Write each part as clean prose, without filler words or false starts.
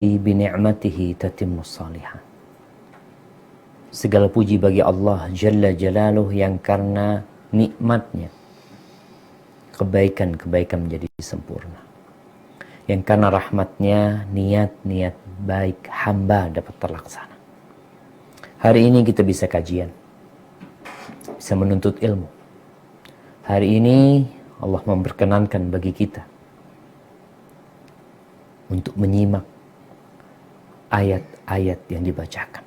Bini'matihi tatimmus salihan. Segala puji bagi Allah Jalla Jalaluh yang karena nikmatnya kebaikan-kebaikan menjadi sempurna. Yang karena rahmatnya niat-niat baik hamba dapat terlaksana. Hari ini kita bisa kajian, bisa menuntut ilmu. Hari ini Allah memperkenankan bagi kita untuk menyimak ayat-ayat yang dibacakan.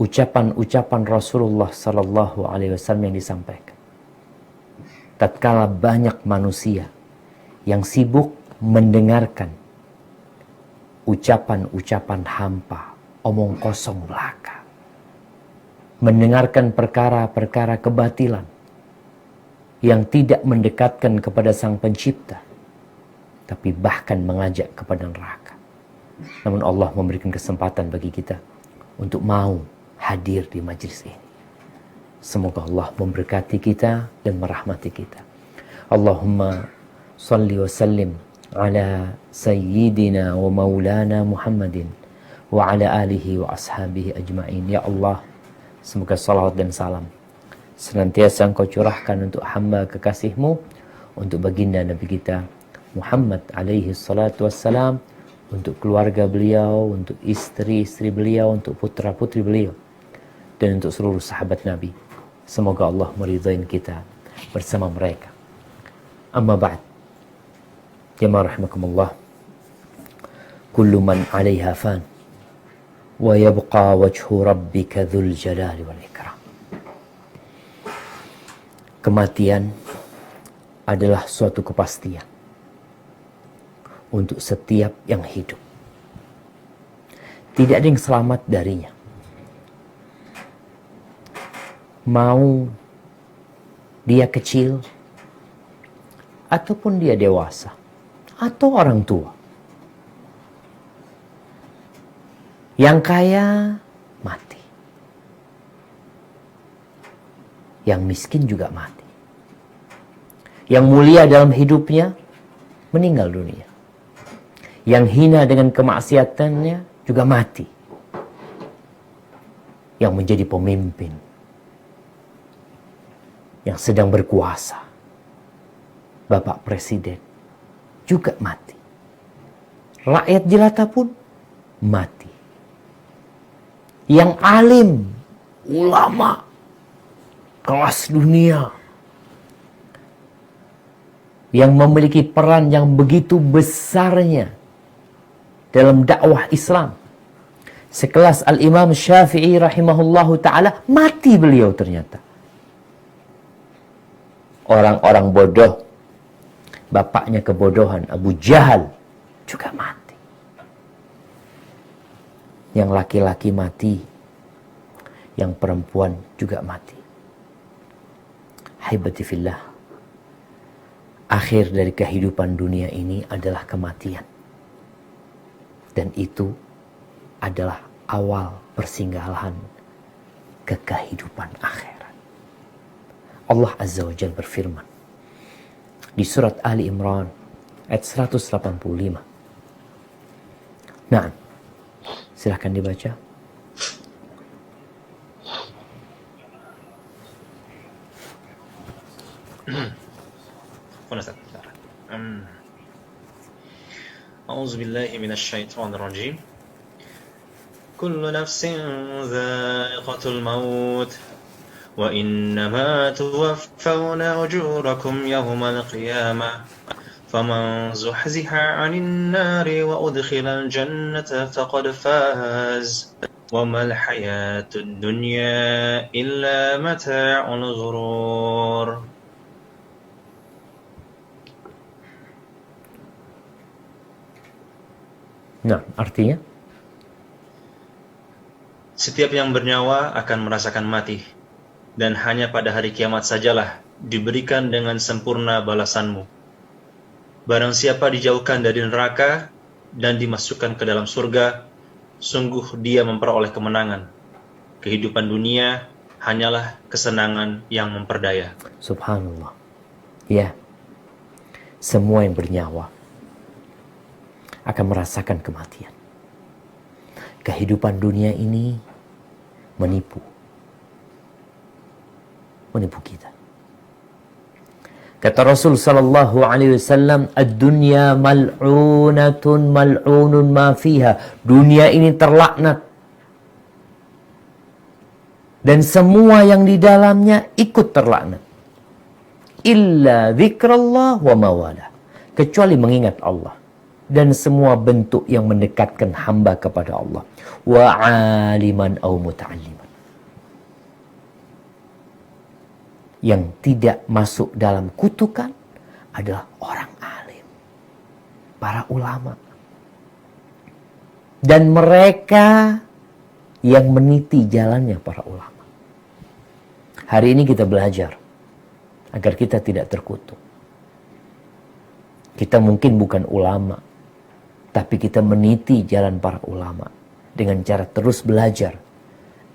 Ucapan-ucapan Rasulullah Sallallahu Alaihi Wasallam yang disampaikan. Tatkala banyak manusia yang sibuk mendengarkan ucapan-ucapan hampa, omong kosong belaka, mendengarkan perkara-perkara kebatilan yang tidak mendekatkan kepada Sang Pencipta, tapi bahkan mengajak kepada neraka. Namun Allah memberikan kesempatan bagi kita untuk mau hadir di majlis ini. Semoga Allah memberkati kita dan merahmati kita. Allahumma salli wa sallim ala sayyidina wa maulana Muhammadin wa ala alihi wa ashabihi ajma'in. Ya Allah, semoga salawat dan salam senantiasa Engkau curahkan untuk hamba kekasih-Mu, untuk baginda Nabi kita Muhammad alaihi salatu wassalam, untuk keluarga beliau, untuk istri-istri beliau, untuk putra-putri beliau, dan untuk seluruh sahabat Nabi. Semoga Allah meridai kita bersama mereka. Amma ba'd. Jamaah rahimakumullah. Kullu man 'alaiha fan wa yabqa wajhu rabbika dzul jalali wal ikram. Kematian adalah suatu kepastian untuk setiap yang hidup. Tidak ada yang selamat darinya. Mau dia kecil, ataupun dia dewasa, atau orang tua. Yang kaya, mati. Yang miskin juga mati. Yang mulia dalam hidupnya, meninggal dunia. Yang hina dengan kemaksiatannya juga mati. Yang menjadi pemimpin, yang sedang berkuasa, Bapak Presiden, juga mati. Rakyat jelata pun mati. Yang alim, ulama, kelas dunia, yang memiliki peran yang begitu besarnya dalam dakwah Islam, sekelas Al-Imam Syafi'i rahimahullahu ta'ala, mati beliau ternyata. Orang-orang bodoh, bapaknya kebodohan, Abu Jahal, juga mati. Yang laki-laki mati, yang perempuan juga mati. Haibati fillah, akhir dari kehidupan dunia ini adalah kematian. Dan itu adalah awal persinggahan ke kehidupan akhirat. Allah Azza wa Jalla berfirman di surat Ali Imran ayat 185. Nah, silahkan dibaca. أعوذ بالله من الشيطان الرجيم كل نفس ذائقة الموت وإنما توفون أجوركم يوم القيامة فمن زحزح عن النار وأدخل الجنة فقد فاز وما الحياة الدنيا إلا متاع الغرور. Nah, artinya? Setiap yang bernyawa akan merasakan mati, dan hanya pada hari kiamat sajalah diberikan dengan sempurna balasanmu. Barang siapa dijauhkan dari neraka dan dimasukkan ke dalam surga, sungguh dia memperoleh kemenangan. Kehidupan dunia hanyalah kesenangan yang memperdaya. Subhanallah. Ya, semua yang bernyawa akan merasakan kematian. Kehidupan dunia ini menipu kita. Kata Rasul sallallahu alaihi wasallam, "Ad-dunya mal'unatun mal'unun ma fiha." Dunia ini terlaknat. Dan semua yang di dalamnya ikut terlaknat. Illa dzikrallah wa mawala. Kecuali mengingat Allah. Dan semua bentuk yang mendekatkan hamba kepada Allah. Wa aliman au muta'alliman. Yang tidak masuk dalam kutukan adalah orang alim, para ulama, dan mereka yang meniti jalannya para ulama. Hari ini kita belajar agar kita tidak terkutuk. Kita mungkin bukan ulama, tapi kita meniti jalan para ulama dengan cara terus belajar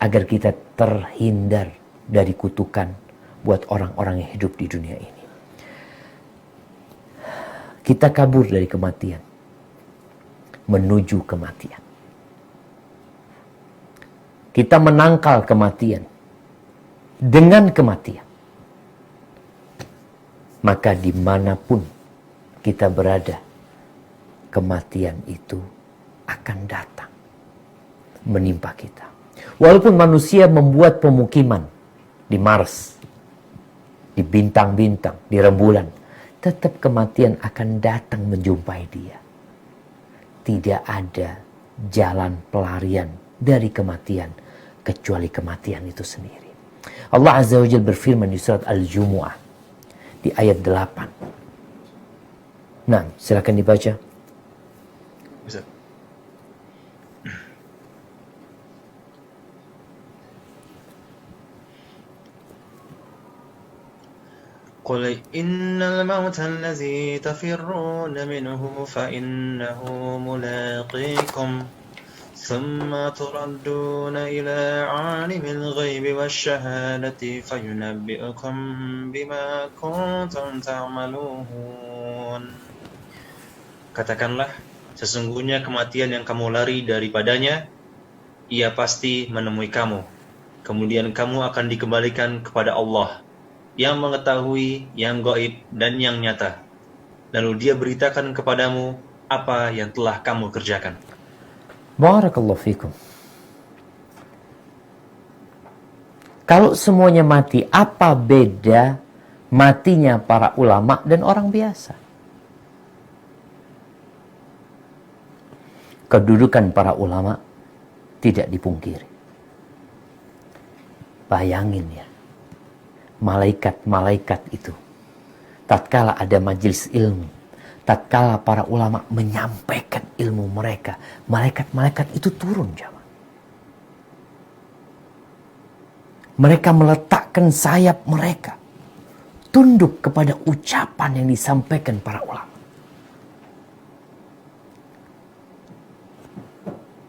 agar kita terhindar dari kutukan buat orang-orang yang hidup di dunia ini. Kita kabur dari kematian menuju kematian. Kita menangkal kematian dengan kematian. Maka dimanapun kita berada, kematian itu akan datang menimpa kita. Walaupun manusia membuat pemukiman di Mars, di bintang-bintang, di rembulan, tetap kematian akan datang menjumpai dia. Tidak ada jalan pelarian dari kematian kecuali kematian itu sendiri. Allah Azza wa Jalla berfirman di surat Al-Jumu'ah di ayat 8. Nah, silakan dibaca. Bisa. قل إن الموت الذي تفرون منه فإنه ملاقيكم ثم تردون إلى عالم الغيب والشهادة فينبئكم بما كنتم تعملون. Katakanlah, sesungguhnya kematian yang kamu lari daripadanya, ia pasti menemui kamu. Kemudian kamu akan dikembalikan kepada Allah yang mengetahui yang gaib dan yang nyata. Lalu dia beritakan kepadamu apa yang telah kamu kerjakan. Barakallahu fikum. Kalau semuanya mati, apa beda matinya para ulama dan orang biasa? Kedudukan para ulama tidak dipungkiri. Bayangin ya, malaikat-malaikat itu, tatkala ada majelis ilmu, tatkala para ulama menyampaikan ilmu mereka, malaikat-malaikat itu turun, jamaah. Mereka meletakkan sayap mereka, tunduk kepada ucapan yang disampaikan para ulama.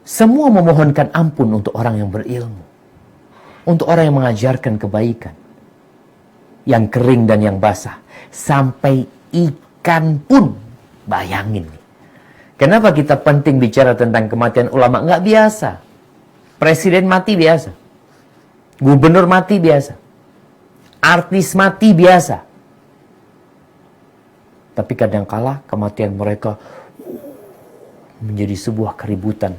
Semua memohonkan ampun untuk orang yang berilmu, untuk orang yang mengajarkan kebaikan, yang kering dan yang basah, sampai ikan pun. Bayangin nih. Kenapa kita penting bicara tentang kematian ulama? Nggak biasa. Presiden mati biasa. Gubernur mati biasa. Artis mati biasa. Tapi kadangkala kematian mereka menjadi sebuah keributan.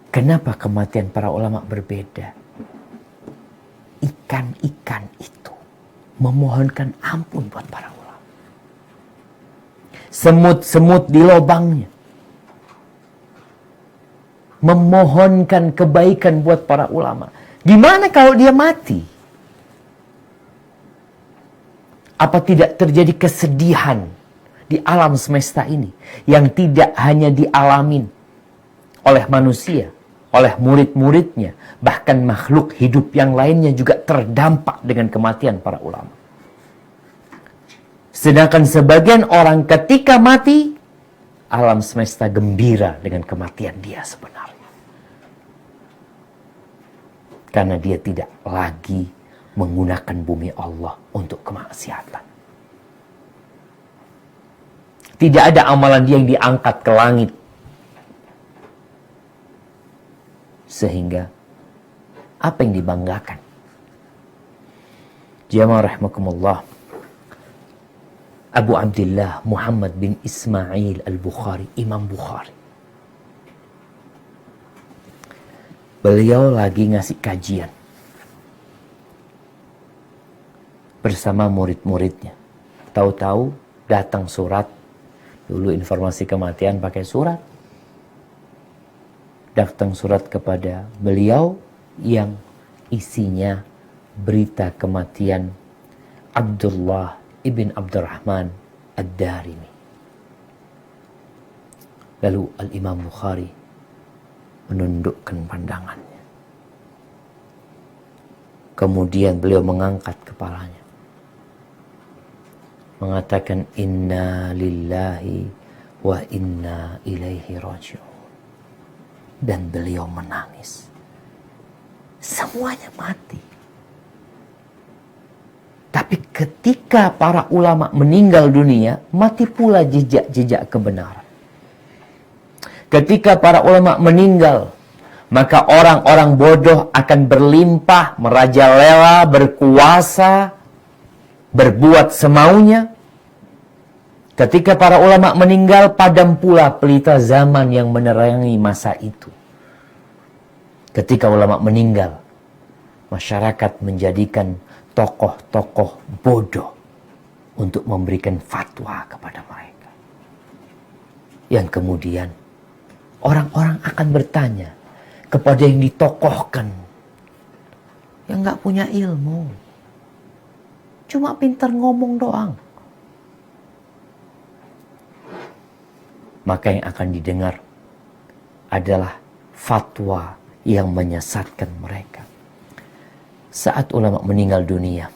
Kenapa kematian para ulama berbeda? Ikan-ikan itu memohonkan ampun buat para ulama. Semut-semut di lubangnya memohonkan kebaikan buat para ulama. Gimana kalau dia mati? Apa tidak terjadi kesedihan di alam semesta ini yang tidak hanya dialamin oleh manusia, oleh murid-muridnya, bahkan makhluk hidup yang lainnya juga terdampak dengan kematian para ulama. Sedangkan sebagian orang ketika mati, alam semesta gembira dengan kematian dia sebenarnya. Karena dia tidak lagi menggunakan bumi Allah untuk kemaksiatan. Tidak ada amalan dia yang diangkat ke langit. Sehingga apa yang dibanggakan? Jamaah rahimakumullah. Abu Abdullah Muhammad bin Ismail al-Bukhari, Imam Bukhari. Beliau lagi ngasih kajian bersama murid-muridnya. Tahu-tahu datang surat. Dulu informasi kematian pakai surat. Datang surat kepada beliau yang isinya berita kematian Abdullah ibn Abdurrahman ad-Darimi. Lalu Al-Imam Bukhari menundukkan pandangannya. Kemudian beliau mengangkat kepalanya, mengatakan inna lillahi wa inna ilaihi raji'un. Dan beliau menangis. Semuanya mati. Tapi ketika para ulama meninggal dunia, mati pula jejak-jejak kebenaran. Ketika para ulama meninggal, maka orang-orang bodoh akan berlimpah, merajalela, berkuasa, berbuat semaunya. Ketika para ulama meninggal, padam pula pelita zaman yang menerangi masa itu. Ketika ulama meninggal, masyarakat menjadikan tokoh-tokoh bodoh untuk memberikan fatwa kepada mereka. Yang kemudian orang-orang akan bertanya kepada yang ditokohkan, yang gak punya ilmu, cuma pintar ngomong doang. Maka yang akan didengar adalah fatwa yang menyesatkan mereka. Saat ulama meninggal dunia,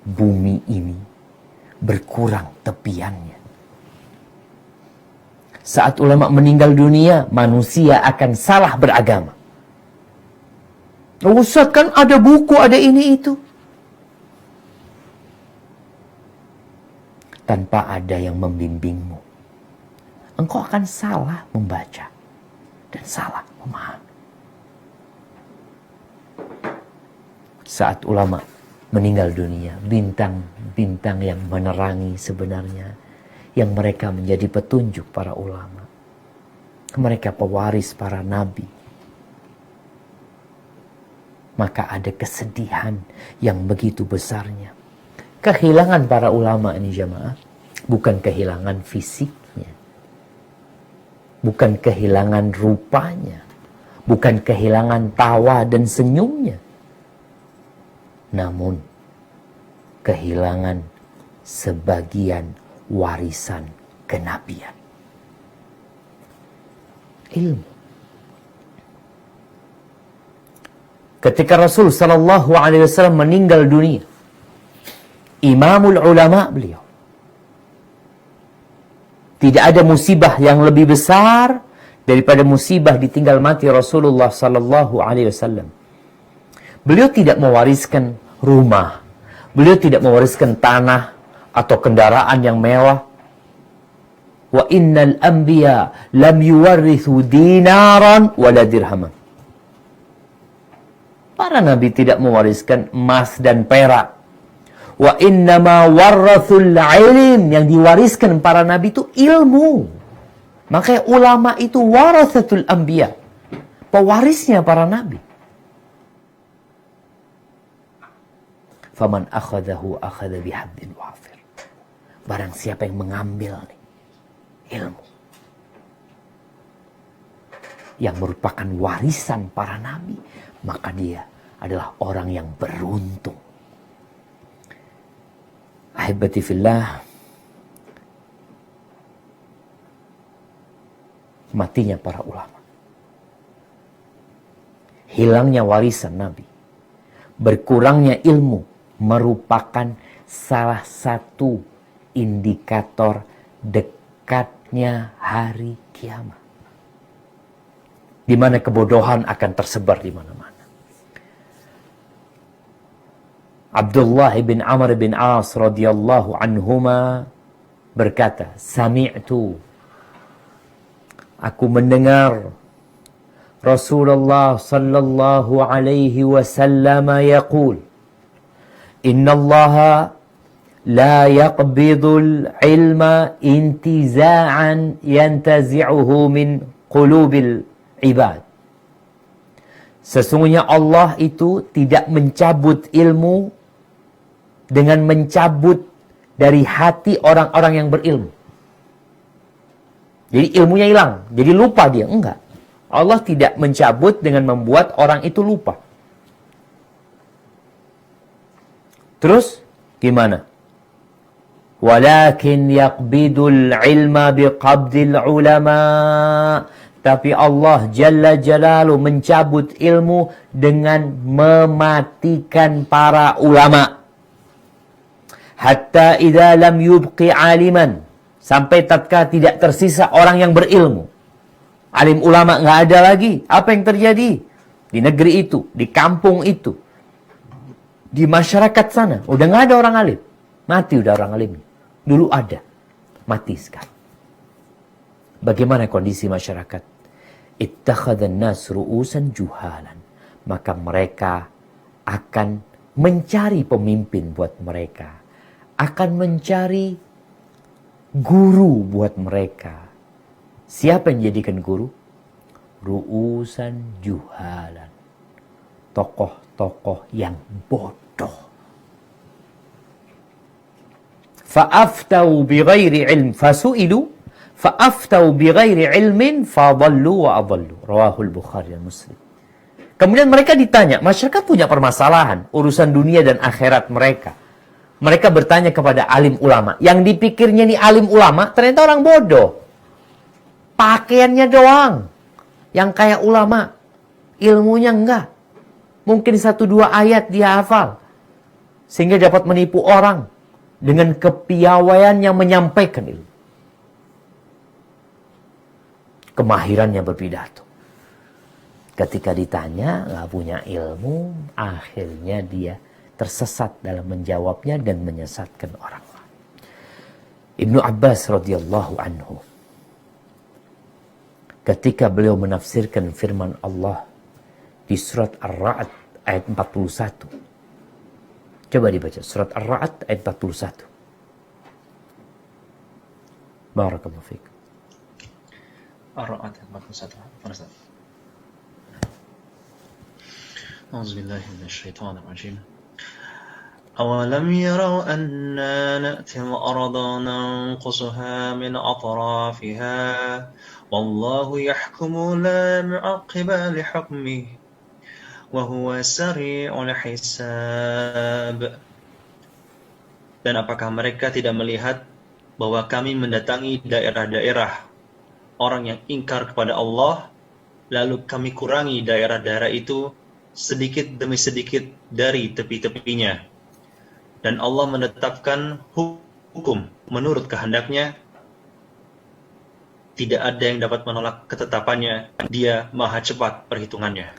bumi ini berkurang tepiannya. Saat ulama meninggal dunia, manusia akan salah beragama. Ustaz, kan ada buku, ada ini itu. Tanpa ada yang membimbingmu, engkau akan salah membaca dan salah memahami. Saat ulama meninggal dunia, bintang-bintang yang menerangi sebenarnya, yang mereka menjadi petunjuk para ulama, mereka pewaris para nabi, maka ada kesedihan yang begitu besarnya. Kehilangan para ulama ini jamaah, bukan kehilangan fisiknya, bukan kehilangan rupanya, bukan kehilangan tawa dan senyumnya, namun kehilangan sebagian warisan kenabian. Ilmu. Ketika Rasul sallallahu alaihi wasallam meninggal dunia, imamul ulama beliau, tidak ada musibah yang lebih besar daripada musibah ditinggal mati Rasulullah sallallahu alaihi wasallam. Beliau tidak mewariskan rumah, beliau tidak mewariskan tanah atau kendaraan yang mewah. Wa innal anbiya lam yuwarithu dinaran wala dirhaman. Para nabi tidak mewariskan emas dan perak. Wa innama warathul ilm, yang diwariskan para nabi itu ilmu. Makanya ulama itu warathatul anbiya, pewarisnya para nabi. Faman akhadahu akhadha bihaddin wafir. Barang siapa yang mengambil nih ilmu yang merupakan warisan para nabi, maka dia adalah orang yang beruntung. Ahibati fillah, matinya para ulama, hilangnya warisan nabi, berkurangnya ilmu merupakan salah satu indikator dekatnya hari kiamat, di mana kebodohan akan tersebar di mana-mana. Abdullah bin Amr bin As radhiyallahu anhuma berkata, Sami'tu, aku mendengar Rasulullah sallallahu alaihi wasallam yaqul, Innallaha la yaqbidul ilma intiza'an yantazi'uhu min qulubil ibad. Sesungguhnya Allah itu tidak mencabut ilmu dengan mencabut dari hati orang-orang yang berilmu. Jadi ilmunya hilang, jadi lupa dia. Enggak. Allah tidak mencabut dengan membuat orang itu lupa. Terus gimana? Walakin yaqbidul ilma biqabdil ulama. Tapi Allah Jalla Jalaluhu mencabut ilmu dengan mematikan para ulama. Hatta idza lam yubqi aliman. Sampai tatkala tidak tersisa orang yang berilmu. Alim ulama nggak ada lagi. Apa yang terjadi? Di negeri itu, di kampung itu, di masyarakat sana. Udah nggak ada orang alim. Mati udah orang alim. Dulu ada. Mati sekarang. Bagaimana kondisi masyarakat? Ittakhadhan nas ru'usan juhalan. Maka mereka akan mencari pemimpin buat mereka. Akan mencari guru buat mereka. Siapa yang jadikan guru? Ru'usan juhalan. Tokoh-tokoh yang bodoh. Fa'aftau bighairi ilm fasu'ilu fa'aftau bighairi ilmin fadallu wa adallu. Rawahul Bukhari dan Muslim. Kemudian mereka ditanya, masyarakat punya permasalahan, urusan dunia dan akhirat mereka. Mereka bertanya kepada alim ulama. Yang dipikirnya nih alim ulama, ternyata orang bodoh. Pakaiannya doang. Yang kayak ulama. Ilmunya enggak. Mungkin 1-2 ayat dia hafal. Sehingga dapat menipu orang. Dengan kepiawaiannya menyampaikan ilmu. Kemahirannya berpidato. Ketika ditanya, nggak punya ilmu, akhirnya dia tersesat dalam menjawabnya dan menyesatkan orang lain. Ibnu Abbas radhiyallahu anhu, ketika beliau menafsirkan firman Allah di surat Ar-Ra'd ayat 41. Coba dibaca surat Ar-Ra'd ayat 41. Barakallahu fiik. Ar-Ra'd ayat 41. A'udzubillahi minasyaitonir rajim. أولم يروا أنا نأتي الأرض ننقصها من أطرافها والله يحكم لا معقب لحكمه وهو سريع الحساب. Dan apakah mereka tidak melihat bahwa kami mendatangi daerah-daerah orang yang ingkar kepada Allah, lalu kami kurangi daerah-daerah itu sedikit demi sedikit dari tepi-tepinya. Dan Allah menetapkan hukum menurut kehendaknya. Tidak ada yang dapat menolak ketetapannya. Dia maha cepat perhitungannya.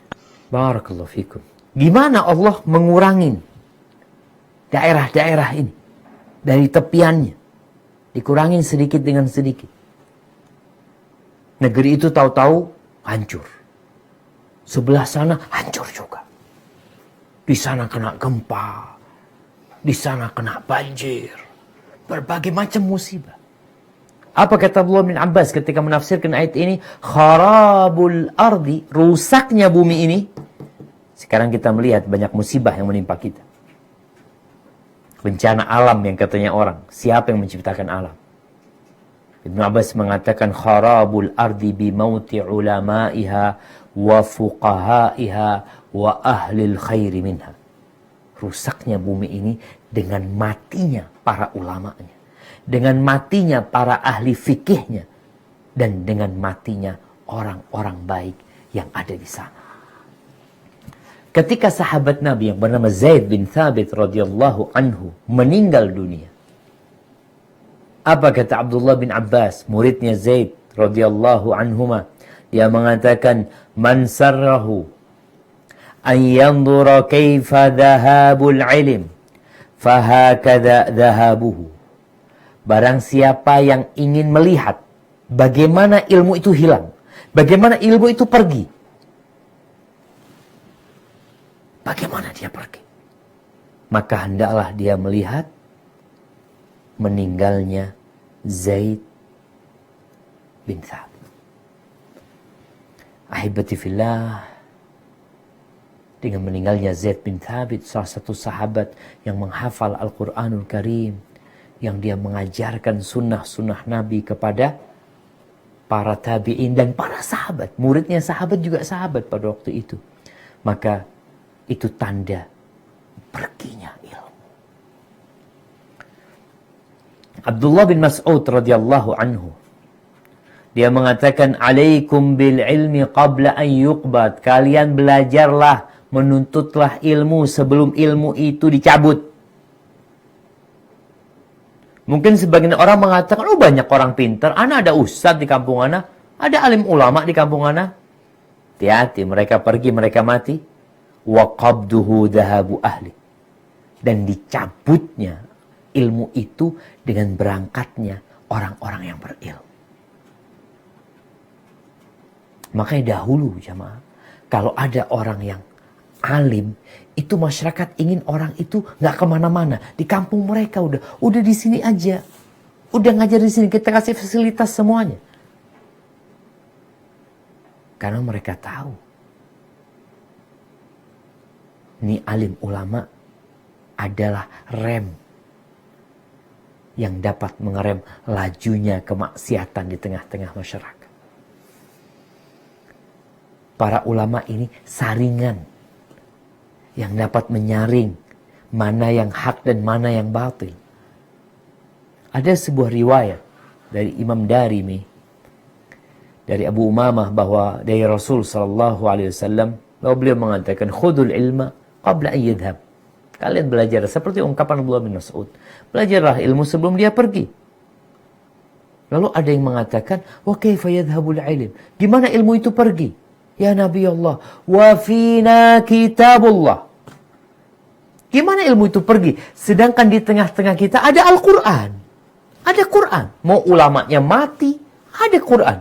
Barakallahu fikum. Gimana Allah mengurangi daerah-daerah ini dari tepiannya? Dikurangin sedikit dengan sedikit. Negeri itu tahu-tahu hancur. Sebelah sana hancur juga. Di sana kena gempa. Di sana kena banjir. Berbagai macam musibah. Apa kata Abdullah bin Abbas ketika menafsirkan ayat ini? Kharabul ardi. Rusaknya bumi ini. Sekarang kita melihat banyak musibah yang menimpa kita. Bencana alam yang katanya orang. Siapa yang menciptakan alam? Ibnu Abbas mengatakan kharabul ardi bimauti ulama'iha wa fuqahaiha wa ahlil khairi minha. Rusaknya bumi ini dengan matinya para ulamanya, dengan matinya para ahli fikihnya, dan dengan matinya orang-orang baik yang ada di sana. Ketika sahabat Nabi yang bernama Zaid bin Thabit radhiyallahu anhu meninggal dunia, apa kata Abdullah bin Abbas, muridnya Zaid radhiyallahu anhuma? Dia mengatakan, man sarrahu an yanzura kaifa dhahabul ilm fahakadha dhahabuhu. barang siapa yang ingin melihat bagaimana ilmu itu hilang, bagaimana ilmu itu pergi, bagaimana dia pergi, maka hendaklah dia melihat meninggalnya Zaid bin Thabit. Ahibati fillah, dengan meninggalnya Zaid bin Thabit, salah satu sahabat yang menghafal Al-Quranul Karim, yang dia mengajarkan sunnah-sunnah Nabi kepada para tabi'in dan para sahabat. Muridnya sahabat juga sahabat pada waktu itu. Maka itu tanda perginya ilmu. Abdullah bin Mas'ud radhiyallahu anhu, dia mengatakan, alaikum bil ilmi qabla an yuqbad. Kalian belajarlah, menuntutlah ilmu sebelum ilmu itu dicabut. Mungkin sebagian orang mengatakan, oh banyak orang pintar, ana ada ustadz di kampung ana, ada alim ulama di kampung ana. Hati-hati, mereka pergi, mereka mati. Wa qabduhu dhahabu ahli. Dan dicabutnya ilmu itu dengan berangkatnya orang-orang yang berilmu. Makanya dahulu jamaah, kalau ada orang yang alim, itu masyarakat ingin orang itu nggak kemana-mana. Di kampung mereka udah di sini aja. Udah ngajar di sini, kita kasih fasilitas semuanya. Karena mereka tahu, ini alim ulama adalah rem yang dapat mengerem lajunya kemaksiatan di tengah-tengah masyarakat. Para ulama ini saringan yang dapat menyaring mana yang hak dan mana yang batil. Ada sebuah riwayat dari Imam Darimi, dari Abu Umamah, bahwa dari Rasul SAW, bahwa beliau mengatakan, khudul ilma qabla an yadhhab. Kalian belajar seperti ungkapan Abdullah bin Mas'ud, belajarlah ilmu sebelum dia pergi. Lalu ada yang mengatakan, wa kaifa yadhhabul ilm? Gimana ilmu itu pergi? Ya Nabi Allah, wa fina kitabullah. Gimana ilmu itu pergi? Sedangkan di tengah-tengah kita ada Al-Quran. Ada Quran. Mau ulamanya mati, ada Quran.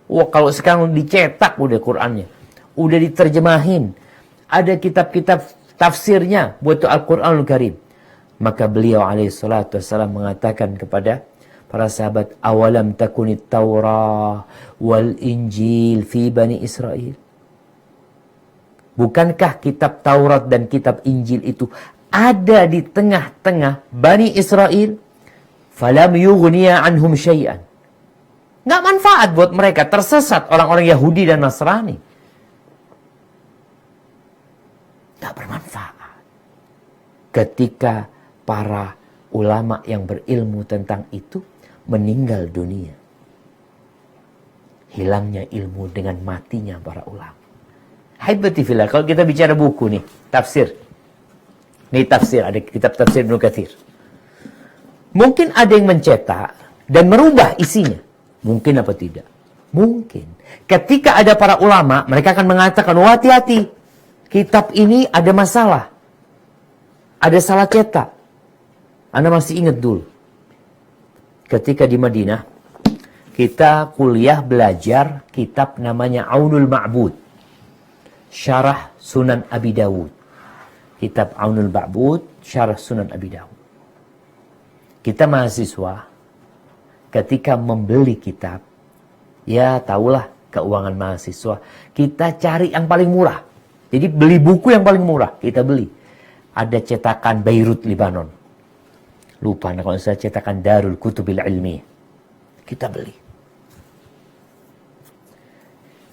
Wah, kalau sekarang dicetak udah Qurannya. Udah diterjemahin. Ada kitab-kitab tafsirnya buat Al-Quranul Karim. Maka beliau alaihissalatu wassalam mengatakan kepada para sahabat, awalam takunit Taurah wal Injil fi Bani Israel. Bukankah kitab Taurat dan kitab Injil itu ada di tengah-tengah Bani Israel? Falam yughniya anhum syai'an. Nggak manfaat buat mereka, tersesat orang-orang Yahudi dan Nasrani. Nggak bermanfaat. Ketika para ulama yang berilmu tentang itu meninggal dunia, hilangnya ilmu dengan matinya para ulama. Haibati fillah, kalau kita bicara buku nih, tafsir. Nih tafsir, ada kitab tafsir Ibnu Katsir. Mungkin ada yang mencetak dan merubah isinya. Mungkin apa tidak? Mungkin. Ketika ada para ulama, mereka akan mengatakan, wah hati-hati, kitab ini ada masalah. Ada salah cetak. Anda masih ingat dulu. Ketika di Madinah, kita kuliah belajar kitab namanya Aunul Ma'bud, Syarah Sunan Abi Dawud. Kitab Aunul Ma'bud, Syarah Sunan Abi Dawud. Kita mahasiswa, ketika membeli kitab, ya tahulah keuangan mahasiswa, kita cari yang paling murah. Jadi beli buku yang paling murah, kita beli. Ada cetakan Beirut, Libanon. Lupa, nah kalau saya cetakan Darul Kutubil Ilmi. Kita beli.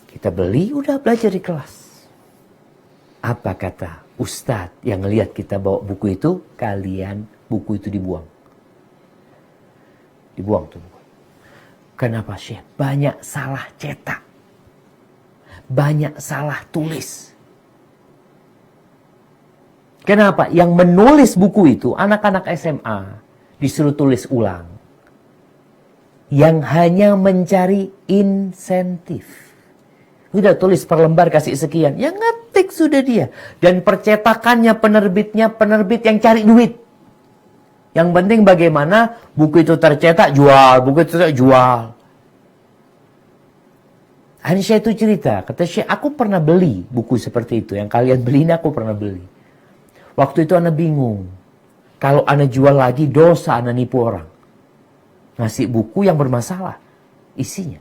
Kita beli, udah belajar di kelas. Apa kata Ustadz yang ngelihat kita bawa buku itu? Kalian buku itu dibuang. Dibuang tuh. Kenapa Syekh? Banyak salah cetak. Banyak salah tulis. Kenapa? Yang menulis buku itu anak-anak SMA disuruh tulis ulang. Yang hanya mencari insentif. Udah tulis per lembar kasih sekian. Yang ngetik sudah dia. Dan percetakannya penerbitnya penerbit yang cari duit. Yang penting bagaimana buku itu tercetak, jual. Buku itu tercetak, jual. Akhirnya Syekh itu cerita. Kata Syekh, aku pernah beli buku seperti itu. Yang kalian beli ini aku pernah beli. Waktu itu ana bingung. Kalau ana jual lagi, dosa ana nipu orang. Ngasih buku yang bermasalah isinya.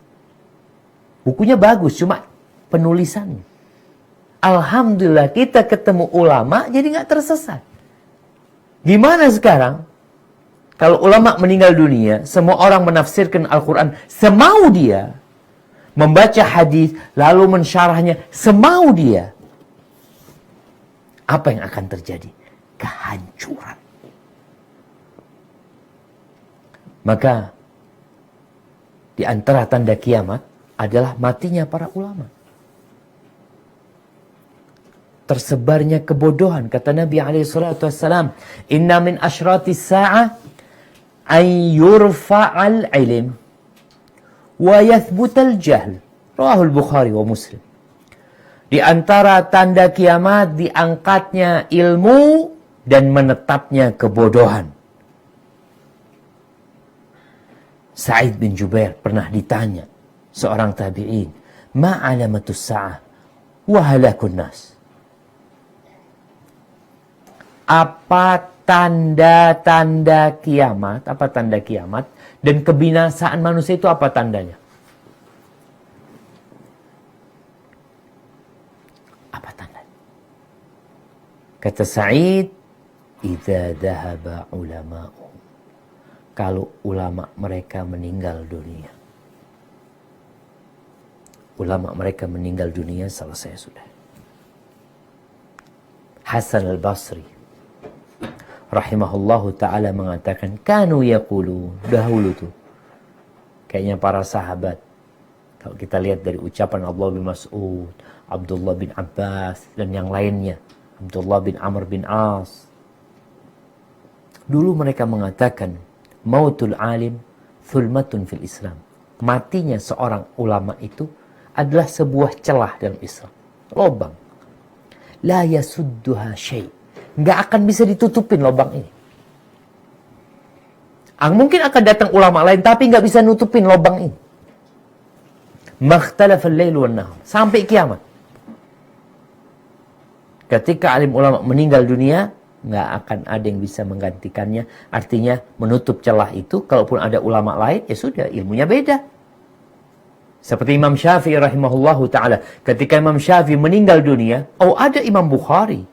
Bukunya bagus, cuma penulisannya. Alhamdulillah kita ketemu ulama jadi nggak tersesat. Gimana sekarang? Kalau ulama meninggal dunia, semua orang menafsirkan Al-Quran semau dia. Membaca hadis, lalu mensyarahnya semau dia. Apa yang akan terjadi? Kehancuran. Maka, di antara tanda kiamat adalah matinya para ulama. Tersebarnya kebodohan. Kata Nabi SAW, Inna min asyrati sa'ah an yurfa'al ilm wa yathbutal jahl. Rawahul Bukhari wa Muslim. Di antara tanda kiamat diangkatnya ilmu dan menetapnya kebodohan. Sa'id bin Jubair pernah ditanya seorang tabi'in, ma alamatus sa'ah wa halakun nas. Apa tanda-tanda kiamat, apa tanda kiamat, dan kebinasaan manusia itu apa tandanya? Apa tandanya? Kata Sa'id, idza dhahaba ulama'u. Kalau ulama mereka meninggal dunia. Ulama mereka meninggal dunia, selesai sudah. Hasan al-Basri rahimahullahu ta'ala mengatakan, kanu yaqulu, dahulu tuh kayaknya para sahabat, kalau kita lihat dari ucapan Abdullah bin Mas'ud, Abdullah bin Abbas, dan yang lainnya, Abdullah bin Amr bin As, dulu mereka mengatakan, mautul alim thulmatun fil Islam. Matinya seorang ulama itu adalah sebuah celah dalam Islam, lobang. La yasudduha syai'. Nggak akan bisa ditutupin lobang ini. Mungkin akan datang ulama lain, tapi nggak bisa nutupin lobang ini. Makhtalafal lail wan nahar. Sampai kiamat. Ketika alim ulama meninggal dunia, nggak akan ada yang bisa menggantikannya. Artinya menutup celah itu, kalaupun ada ulama lain, ya sudah, ilmunya beda. Seperti Imam Syafi'i rahimahullahu ta'ala. Ketika Imam Syafi'i meninggal dunia, ada Imam Bukhari,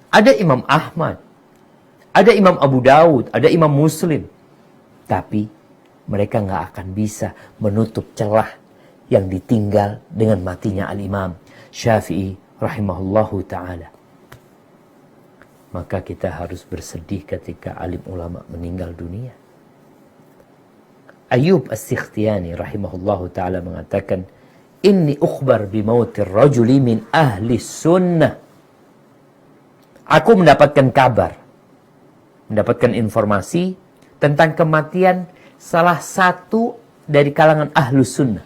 ada Imam Ahmad, ada Imam Abu Dawud, ada Imam Muslim. Tapi mereka nggak akan bisa menutup celah yang ditinggal dengan matinya Al-Imam Syafi'i rahimahullahu ta'ala. Maka kita harus bersedih ketika alim ulama meninggal dunia. Ayyub As-Sikhtiyani rahimahullahu ta'ala mengatakan, Inni ukhbar bimautir rajuli min ahli sunnah. Aku mendapatkan kabar, mendapatkan informasi tentang kematian salah satu dari kalangan ahlus sunnah.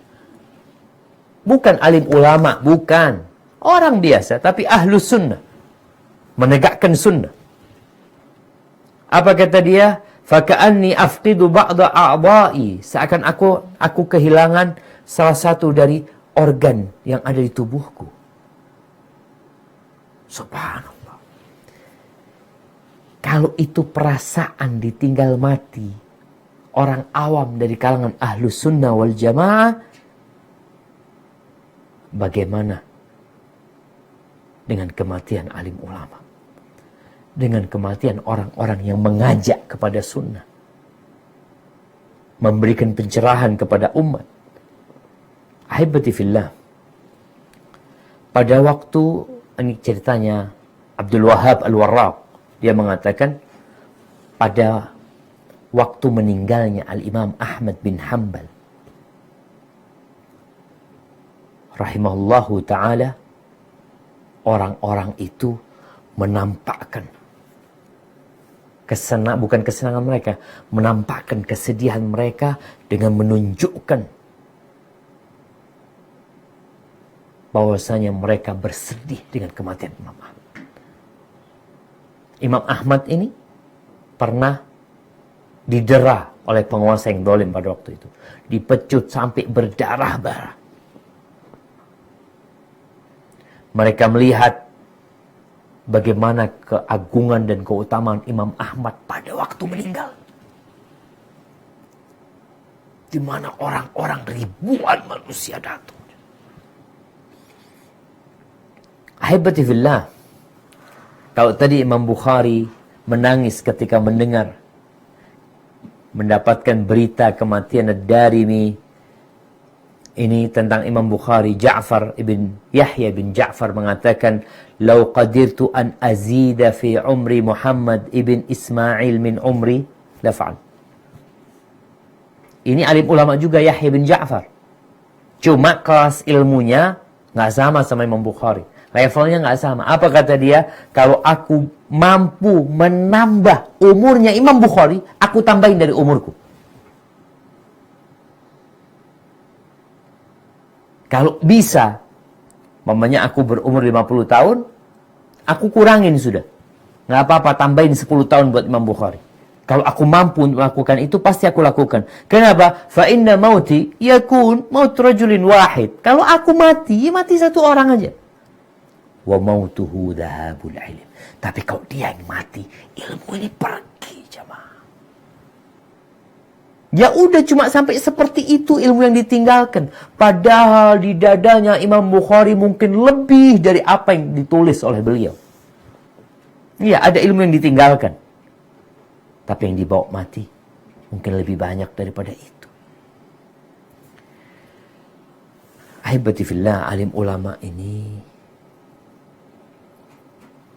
Bukan alim ulama, bukan. Orang biasa, tapi ahlus sunnah. Menegakkan sunnah. Apa kata dia? Faka'anni afqidu ba'da a'dha'i. Seakan aku kehilangan salah satu dari organ yang ada di tubuhku. Subhanallah. Kalau itu perasaan ditinggal mati orang awam dari kalangan ahlus sunnah wal jamaah, bagaimana dengan kematian alim ulama? Dengan kematian orang-orang yang mengajak kepada sunnah, memberikan pencerahan kepada umat. Ahibati fillah, pada waktu, ini ceritanya Abdul Wahhab Al-Warraq, dia mengatakan pada waktu meninggalnya Al-Imam Ahmad bin Hanbal rahimahullahu ta'ala, orang-orang itu menampakkan bukan kesenangan mereka, menampakkan kesedihan mereka dengan menunjukkan bahwasanya mereka bersedih dengan kematian Imam Ahmad. Imam Ahmad ini pernah didera oleh penguasa yang zalim pada waktu itu. Dipecut sampai berdarah-darah. Mereka melihat bagaimana keagungan dan keutamaan Imam Ahmad pada waktu meninggal. Di mana orang-orang ribuan manusia datang. Ahibati fillah. Kalau tadi Imam Bukhari menangis ketika mendapatkan berita kematian Ad-Darimi, ini tentang Imam Bukhari, Ja'far ibn Yahya bin Ja'far mengatakan, "Lau qadirtu an azida fi umri Muhammad ibn Ismail min umri, la fa'al." Ini alim ulama juga, Yahya bin Ja'far. Cuma kelas ilmunya nggak sama Imam Bukhari. Levelnya nggak sama. Apa kata dia? Kalau aku mampu menambah umurnya Imam Bukhari, aku tambahin dari umurku. Kalau bisa, mamanya aku berumur 50 tahun, aku kurangin sudah. Nggak apa-apa, tambahin 10 tahun buat Imam Bukhari. Kalau aku mampu untuk melakukan itu, pasti aku lakukan. Kenapa? Fa inna mauti yakun maut rajulin wahid. Kalau aku mati, ya mati satu orang aja. Wa mautuhu dhahabul ilm. Tapi kalau dia yang mati, ilmu ini pergi, jamaah. Ya udah, cuma sampai seperti itu ilmu yang ditinggalkan. Padahal di dadanya Imam Bukhari mungkin lebih dari apa yang ditulis oleh beliau. Iya, ada ilmu yang ditinggalkan. Tapi yang dibawa mati mungkin lebih banyak daripada itu. Ahibati fillah, alim ulama ini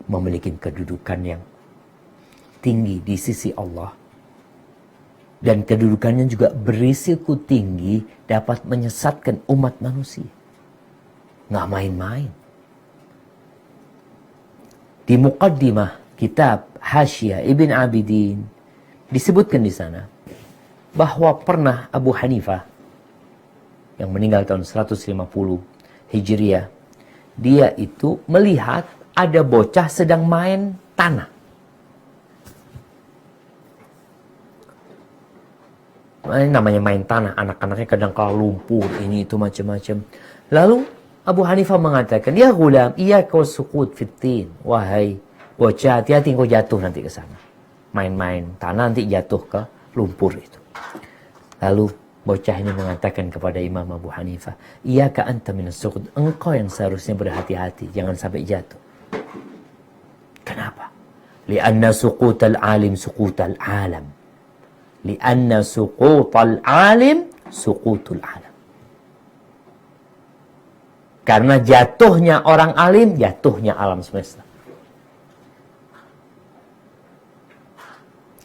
memiliki kedudukan yang tinggi di sisi Allah. Dan kedudukannya juga berisiko tinggi dapat menyesatkan umat manusia. Nggak main-main. Di muqaddimah kitab Hasyiyah Ibn Abidin disebutkan di sana bahwa pernah Abu Hanifah yang meninggal tahun 150 Hijriah, dia itu melihat ada bocah sedang main tanah. Ini namanya main tanah, anak-anaknya kadang kala lumpur, ini itu macam-macam. Lalu Abu Hanifah mengatakan, "Ya gulam, iya kau sukut fitin." Wahai bocah, hati-hati kau jatuh nanti ke sana. Main-main tanah nanti jatuh ke lumpur itu. Lalu bocah ini mengatakan kepada Imam Abu Hanifah, "Iyaka anta minas sukut." Engkau yang seharusnya berhati-hati, jangan sampai jatuh. Kenapa? Lianna suqutal alim suqutal alam. Lianna suqutal alim suqutul alam. Karena jatuhnya orang alim, jatuhnya alam semesta.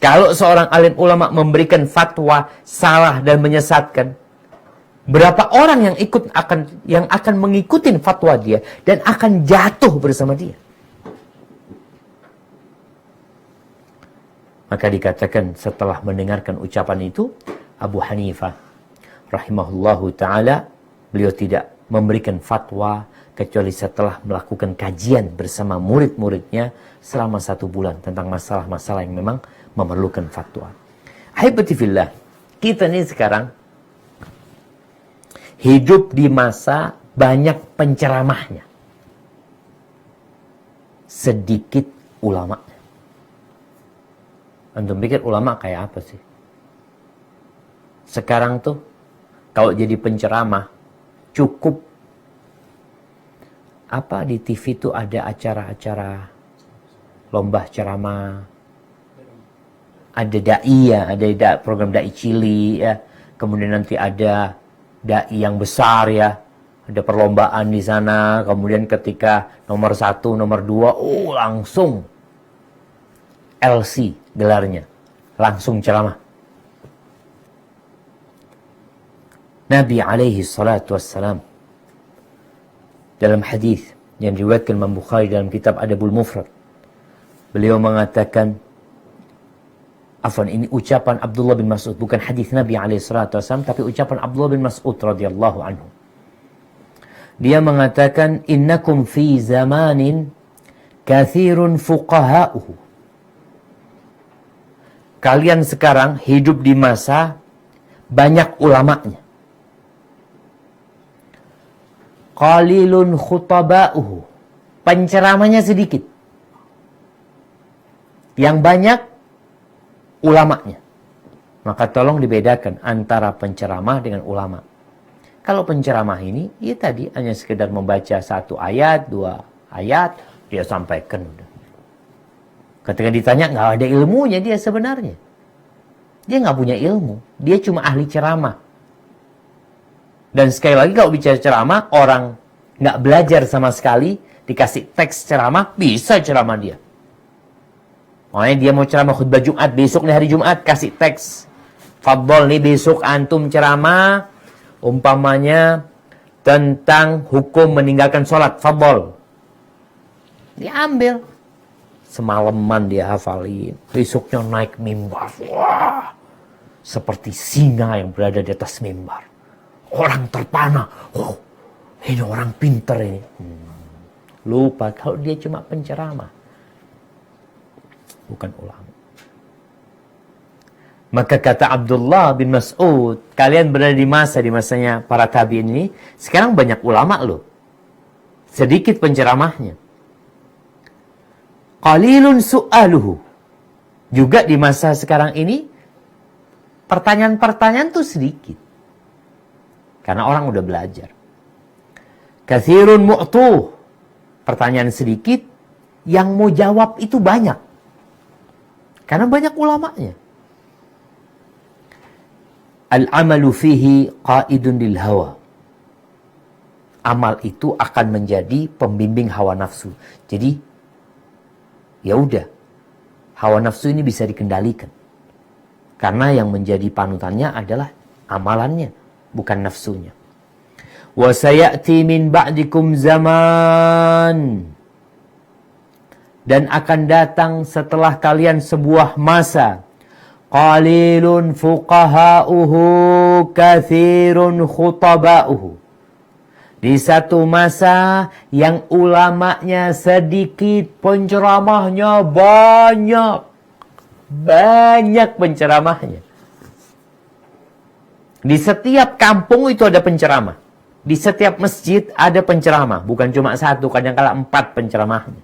Kalau seorang alim ulama memberikan fatwa salah dan menyesatkan, berapa orang yang akan mengikuti fatwa dia dan akan jatuh bersama dia? Maka dikatakan setelah mendengarkan ucapan itu, Abu Hanifah rahimahullahu ta'ala, beliau tidak memberikan fatwa kecuali setelah melakukan kajian bersama murid-muridnya selama 1 bulan tentang masalah-masalah yang memang memerlukan fatwa. Ahibati fillah, kita ini sekarang hidup di masa banyak penceramahnya, sedikit ulama. Antum pikir ulama kayak apa sih? Sekarang tuh kalau jadi penceramah cukup apa di TV tuh ada acara-acara lomba ceramah, ada dai ya, ada program dai cili ya, kemudian nanti ada dai yang besar ya, ada perlombaan di sana, kemudian ketika nomor 1, nomor 2, langsung LC gelarnya, langsung ceramah. Nabi alaihi salatu wassalam dalam hadis yang diriwayatkan Imam Bukhari dalam kitab Adabul Mufrad, beliau mengatakan, ini ucapan Abdullah bin Mas'ud, bukan hadis Nabi alaihi salatu wassalam, tapi ucapan Abdullah bin Mas'ud radhiyallahu anhu. Dia mengatakan, "Innakum fi zamanin kathirun fuqaha'uhu kalian sekarang hidup di masa banyak ulamanya. Qalilun khutaba'uhu. Penceramahnya sedikit. Yang banyak ulamanya. Maka tolong dibedakan antara penceramah dengan ulama. Kalau penceramah ini, ya tadi hanya sekedar membaca 1 ayat, 2 ayat, dia sampaikan. Ketika ditanya, nggak ada ilmunya dia sebenarnya. Dia nggak punya ilmu. Dia cuma ahli ceramah. Dan sekali lagi kalau bicara ceramah, orang nggak belajar sama sekali, dikasih teks ceramah, bisa ceramah dia. Makanya dia mau ceramah khutbah Jumat, besok nih hari Jumat, kasih teks. Fadol nih besok antum ceramah, umpamanya tentang hukum meninggalkan sholat. Fadol. Diambil. Semalaman dia hafalin. Besoknya naik mimbar. Wah, seperti singa yang berada di atas mimbar. Orang terpana. Oh, ini orang pinter ini. Lupa kalau dia cuma penceramah. Bukan ulama. Maka kata Abdullah bin Mas'ud, kalian berada di masanya para tabi'in ini, sekarang banyak ulama loh. Sedikit penceramahnya. Qalilun su'aluhu. Juga di masa sekarang ini, pertanyaan-pertanyaan tuh sedikit. Karena orang udah belajar. Katsirun mu'tuh. Pertanyaan sedikit, yang mau jawab itu banyak. Karena banyak ulamanya. Al-amalu fihi qaidun lil hawa. Amal itu akan menjadi pembimbing hawa nafsu. Jadi, ya udah. Hawa nafsu ini bisa dikendalikan. Karena yang menjadi panutannya adalah amalannya, bukan nafsunya. Wa sayati min ba'dikum zaman. Dan akan datang setelah kalian sebuah masa. Qalilun fuqaha'uhu kathirun khutaba'uhu. Di satu masa yang ulamanya sedikit, penceramahnya banyak. Banyak penceramahnya. Di setiap kampung itu ada penceramah. Di setiap masjid ada penceramah. Bukan cuma 1, kadang-kala 4 penceramahnya.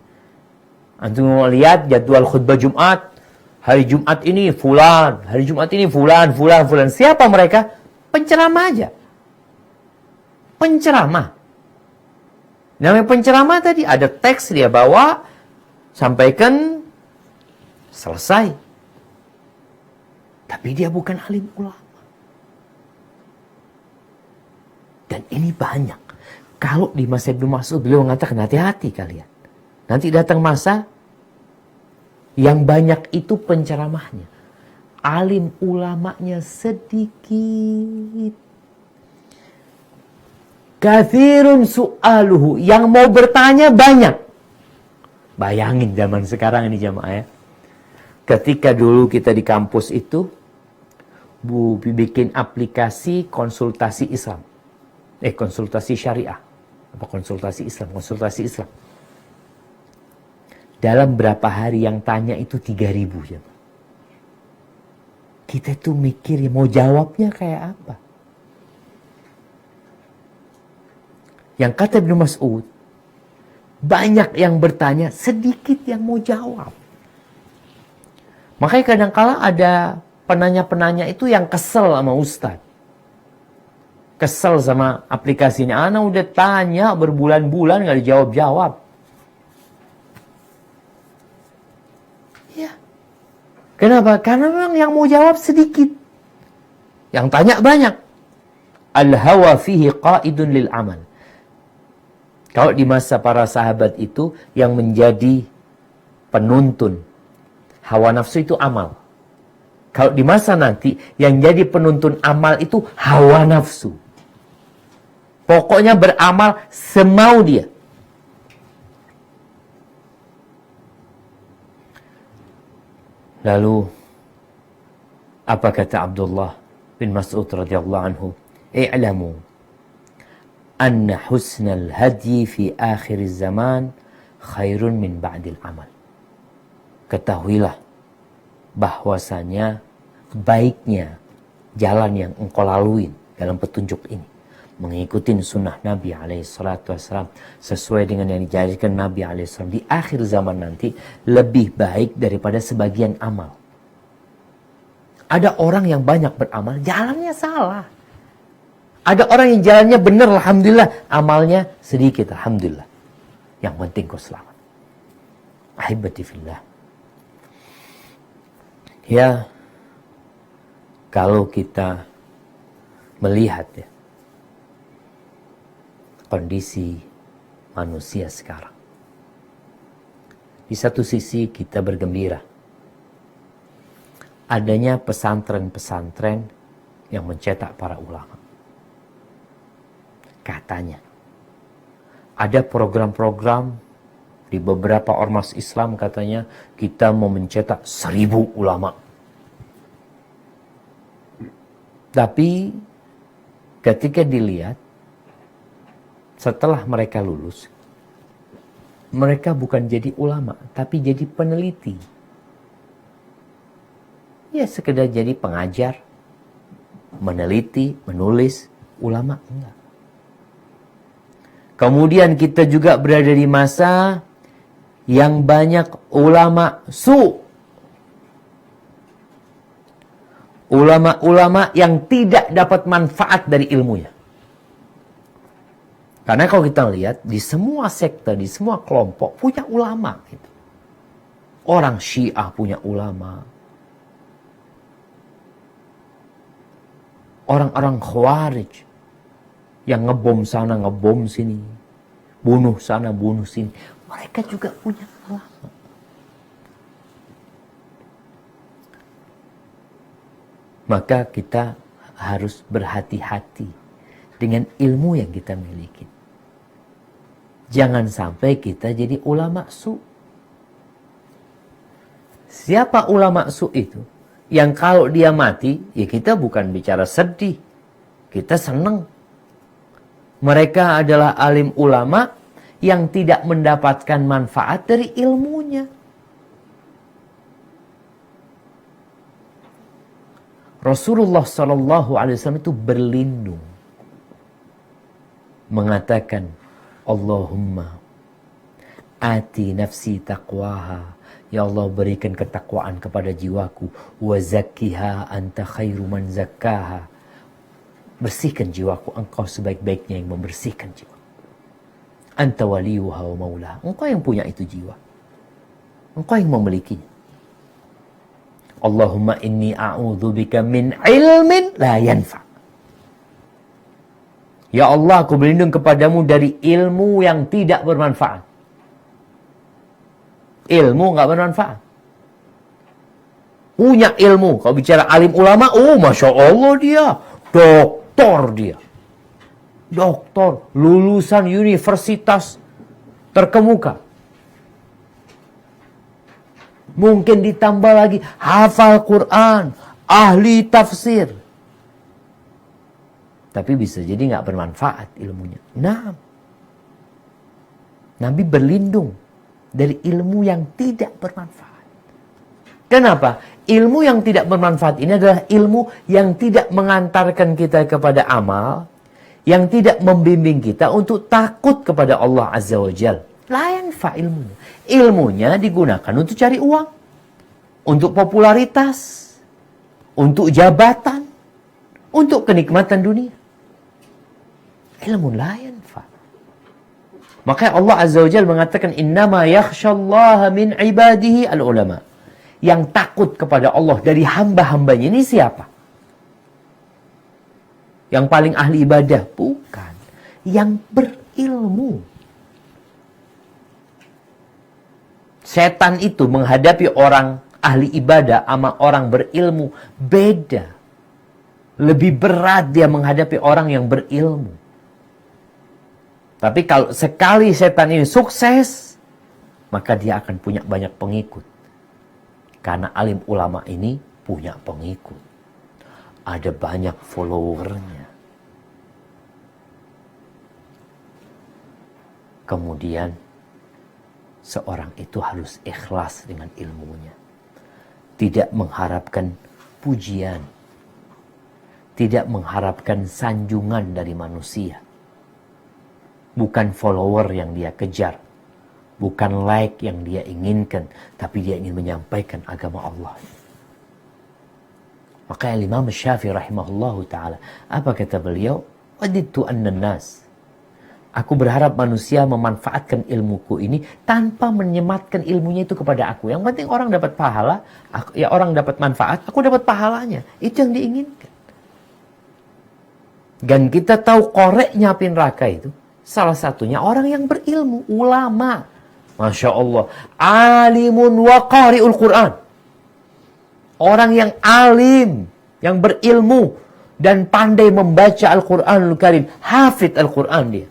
Antum mau lihat jadwal khutbah Jumat. Hari Jumat ini fulan. Hari Jumat ini fulan. Siapa mereka? Penceramah aja. Penceramah. Namanya penceramah tadi. Ada teks dia bawa. Sampaikan. Selesai. Tapi dia bukan alim ulama. Dan ini banyak. Kalau di masa Ibnu Mas'ud beliau mengatakan hati-hati kalian. Nanti datang masa yang banyak itu penceramahnya. Alim ulamanya sedikit. Kathirun su'aluhu. Yang mau bertanya banyak. Bayangin zaman sekarang ini jamaah ya. Ketika dulu kita di kampus itu, bikin aplikasi konsultasi Islam. Konsultasi syariah. Apa konsultasi Islam? Konsultasi Islam. Dalam berapa hari yang tanya itu 3.000 ya. Kita tuh mikir ya mau jawabnya kayak apa. Yang kata Ibnu Mas'ud, banyak yang bertanya, sedikit yang mau jawab. Makanya kadang-kala ada penanya-penanya itu yang kesel sama Ustadz. Kesel sama aplikasinya. Ana udah tanya berbulan-bulan gak dijawab-jawab. Kenapa? Karena memang yang mau jawab sedikit. Yang tanya banyak. Al-hawa fihi qaidun lil amal. Kalau di masa para sahabat itu yang menjadi penuntun hawa nafsu itu amal. Kalau di masa nanti yang jadi penuntun amal itu hawa nafsu. Pokoknya beramal semau dia. Lalu apa kata Abdullah bin Mas'ud radhiyallahu anhu? I'lamu anna husnal hadyi fi akhir zaman khairun min ba'dil amal. Ketahuilah bahwasanya baiknya jalan yang engkau lalui dalam petunjuk ini, mengikuti sunnah Nabi SAW sesuai dengan yang dijanjikan Nabi SAW di akhir zaman nanti, lebih baik daripada sebagian amal. Ada orang yang banyak beramal, jalannya salah. Ada orang yang jalannya benar, alhamdulillah, amalnya sedikit, alhamdulillah. Yang penting kau selamat. Ahibati fillah. Ya, kalau kita melihat ya, kondisi manusia sekarang, di satu sisi kita bergembira adanya pesantren-pesantren yang mencetak para ulama. Katanya ada program-program di beberapa ormas Islam, katanya kita mau mencetak 1000 ulama. Tapi ketika dilihat setelah mereka lulus, mereka bukan jadi ulama, tapi jadi peneliti. Ya sekedar jadi pengajar, meneliti, menulis, ulama enggak. Kemudian kita juga berada di masa yang banyak ulama su. Ulama-ulama yang tidak dapat manfaat dari ilmunya. Karena kalau kita lihat di semua sekte, di semua kelompok punya ulama gitu. Orang Syiah punya ulama. Orang-orang Khawarij yang ngebom sana, ngebom sini, bunuh sana, bunuh sini, mereka juga punya ulama. Maka kita harus berhati-hati dengan ilmu yang kita miliki. Jangan sampai kita jadi ulama su. Siapa ulama su itu? Yang kalau dia mati, ya kita bukan bicara sedih. Kita senang. Mereka adalah alim ulama yang tidak mendapatkan manfaat dari ilmunya. Rasulullah SAW itu berlindung. Mengatakan, Allahumma ati nafsi taqwaha. Ya Allah, berikan ketakwaan kepada jiwaku. Wa zakkiha anta khairu man zakkaha. Bersihkan jiwaku, engkau sebaik-baiknya yang membersihkan jiwa. Anta waliyuha wa maulaha. Engkau yang punya itu jiwa. Engkau yang memilikinya. Allahumma inni a'udzubika min ilmin la yanfa. Ya Allah, aku berlindung kepadamu dari ilmu yang tidak bermanfaat. Ilmu nggak bermanfaat. Punya ilmu. Kalau bicara alim ulama, oh Masya Allah dia. Doktor dia. Doktor. Lulusan universitas terkemuka. Mungkin ditambah lagi hafal Quran. Ahli tafsir. Tapi bisa jadi nggak bermanfaat ilmunya. Nah. Nabi berlindung dari ilmu yang tidak bermanfaat. Kenapa? Ilmu yang tidak bermanfaat ini adalah ilmu yang tidak mengantarkan kita kepada amal, yang tidak membimbing kita untuk takut kepada Allah Azza wa Jal. La yanfa ilmunya. Ilmunya digunakan untuk cari uang, untuk popularitas, untuk jabatan, untuk kenikmatan dunia. Ilmu la yanfa. Makanya Allah Azza wa Jalla mengatakan innama yakhshallaha min ibadihi al-ulama. Yang takut kepada Allah dari hamba-hambanya ini siapa? Yang paling ahli ibadah? Bukan. Yang berilmu. Setan itu menghadapi orang ahli ibadah sama orang berilmu beda. Lebih berat dia menghadapi orang yang berilmu. Tapi kalau sekali setan ini sukses, maka dia akan punya banyak pengikut. Karena alim ulama ini punya pengikut. Ada banyak followernya. Kemudian, seorang itu harus ikhlas dengan ilmunya. tidak mengharapkan pujian, tidak mengharapkan sanjungan dari manusia. Bukan follower yang dia kejar, bukan like yang dia inginkan, tapi dia ingin menyampaikan agama Allah. Maka Imam Syafi'i rahimahullahu ta'ala, apa kata beliau? Wadidtu anna nas, aku berharap manusia memanfaatkan ilmuku ini tanpa menyematkan ilmunya itu kepada aku. Yang penting orang dapat pahala, orang dapat manfaat, aku dapat pahalanya. Itu yang diinginkan. Dan kita tahu koreknya api neraka itu, salah satunya orang yang berilmu, ulama. Masya Allah. Alimun wa qari'ul Quran. Orang yang alim, yang berilmu, dan pandai membaca Al-Quranul Karim. Hafidh Al-Quran dia.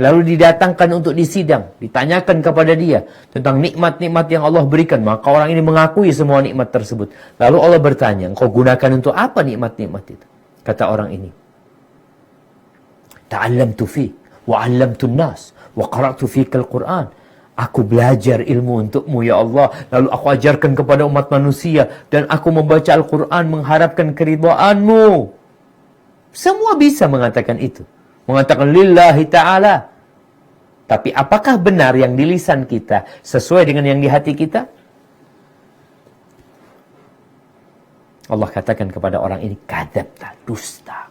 Lalu didatangkan untuk disidang. Ditanyakan kepada dia tentang nikmat-nikmat yang Allah berikan. Maka orang ini mengakui semua nikmat tersebut. Lalu Allah bertanya, engkau gunakan untuk apa nikmat-nikmat itu? Kata orang ini, ta'allamtu fik, wa'allamtu nas, wa qara'tu fikal Qur'an. Aku belajar ilmu untukmu ya Allah. Lalu aku ajarkan kepada umat manusia. Dan aku membaca Al-Quran mengharapkan keridhaanmu. Semua bisa mengatakan itu. Mengatakan lillahi ta'ala. Tapi apakah benar yang di lisan kita sesuai dengan yang di hati kita? Allah katakan kepada orang ini, kadzabta, dusta.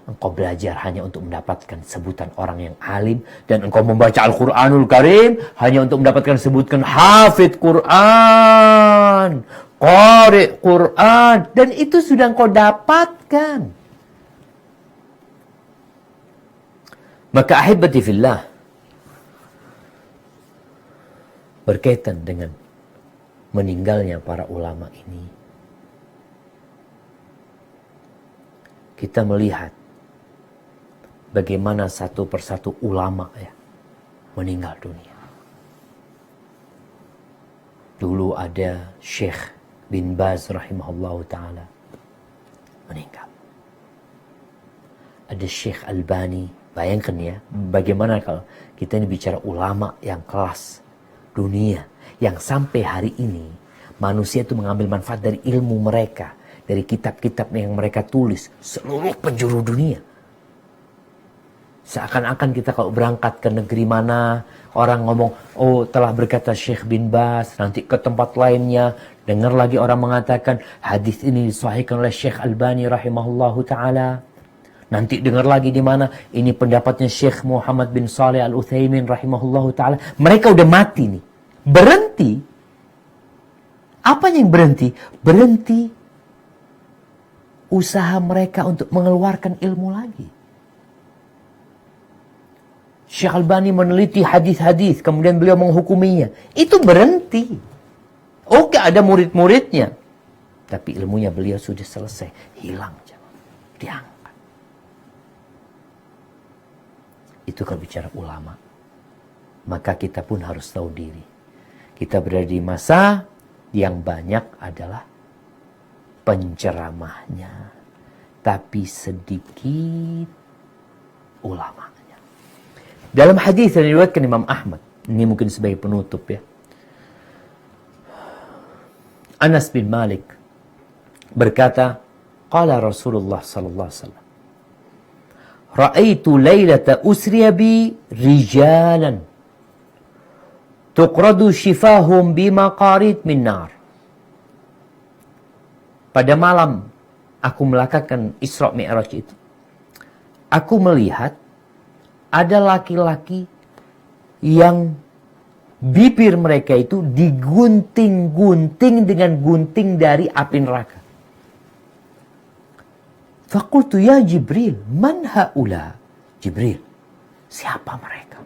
Engkau belajar hanya untuk mendapatkan sebutan orang yang alim. Dan engkau membaca Al-Quranul Karim hanya untuk mendapatkan sebutan hafidh Quran, qari' Quran. Dan itu sudah engkau dapatkan. Maka ahibati fillah, berkaitan dengan meninggalnya para ulama ini, kita melihat bagaimana satu persatu ulama meninggal dunia. Dulu ada Syekh bin Baz rahimahullahu ta'ala meninggal. Ada Syekh Albani. Bayangkan ya, bagaimana kalau kita ini bicara ulama yang kelas dunia, yang sampai hari ini manusia itu mengambil manfaat dari ilmu mereka, dari kitab-kitab yang mereka tulis seluruh penjuru dunia. Seakan-akan kita kalau berangkat ke negeri mana, orang ngomong, oh telah berkata Syekh bin Baz, nanti ke tempat lainnya, dengar lagi orang mengatakan, hadis ini disahihkan oleh Syekh Albani rahimahullahu ta'ala. Nanti dengar lagi di mana, ini pendapatnya Syekh Muhammad bin Saleh Al-Utsaimin rahimahullahu ta'ala. Mereka udah mati nih. Berhenti. Apa yang berhenti? Berhenti usaha mereka untuk mengeluarkan ilmu lagi. Syekh Albani meneliti hadis-hadis, kemudian beliau menghukuminya. Itu berhenti. Oke, ada murid-muridnya. Tapi ilmunya beliau sudah selesai. Hilang. Diangkat. Itu kalau bicara ulama. Maka kita pun harus tahu diri. Kita berada di masa yang banyak adalah penceramahnya. Tapi sedikit ulamanya. Dalam hadis yang diriwayatkan Imam Ahmad. Ini mungkin sebagai penutup ya. Anas bin Malik berkata, qala Rasulullah sallallahu alaihi wasallam, Ra'aitu laylata usriya bi rijalan tuqradu shifahum bimaqarid min nar. Pada malam aku melakukan Isra Mi'raj itu, aku melihat ada laki-laki yang bibir mereka itu digunting-gunting dengan gunting dari api neraka. Fakultu ya Jibril, man haula? Jibril, siapa mereka?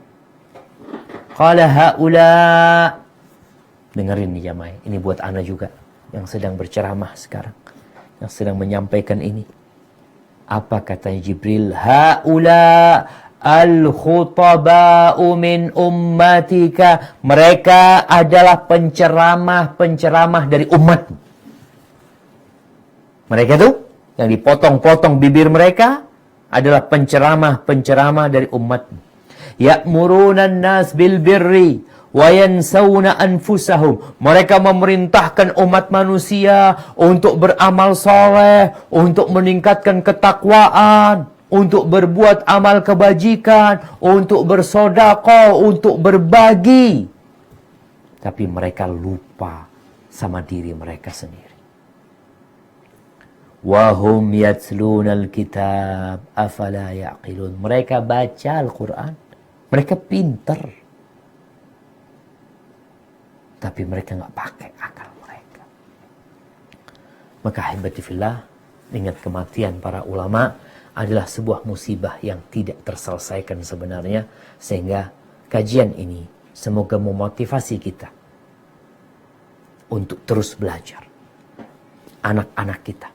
Qala haula. Dengerin nih jamaah, ini buat ana juga yang sedang berceramah sekarang, yang sedang menyampaikan ini. Apa katanya Jibril? Haula al-khutaba'u min ummatika. Mereka adalah penceramah-penceramah dari umat. Mereka tuh yang dipotong-potong bibir mereka adalah penceramah-penceramah dari umat. Ya'murunan nas bil birri wa yansawna anfusahum. Mereka memerintahkan umat manusia untuk beramal soleh, untuk meningkatkan ketakwaan, untuk berbuat amal kebajikan, untuk bersedekah, untuk berbagi. Tapi mereka lupa sama diri mereka sendiri. Wahum yatlunal kitab afala yaqilun. Mereka baca Al-Quran, mereka pinter, tapi mereka nggak pakai akal mereka. Maka hibatifillah, ingat kematian para ulama adalah sebuah musibah yang tidak terselesaikan sebenarnya. Sehingga kajian ini semoga memotivasi kita untuk terus belajar. Anak-anak kita,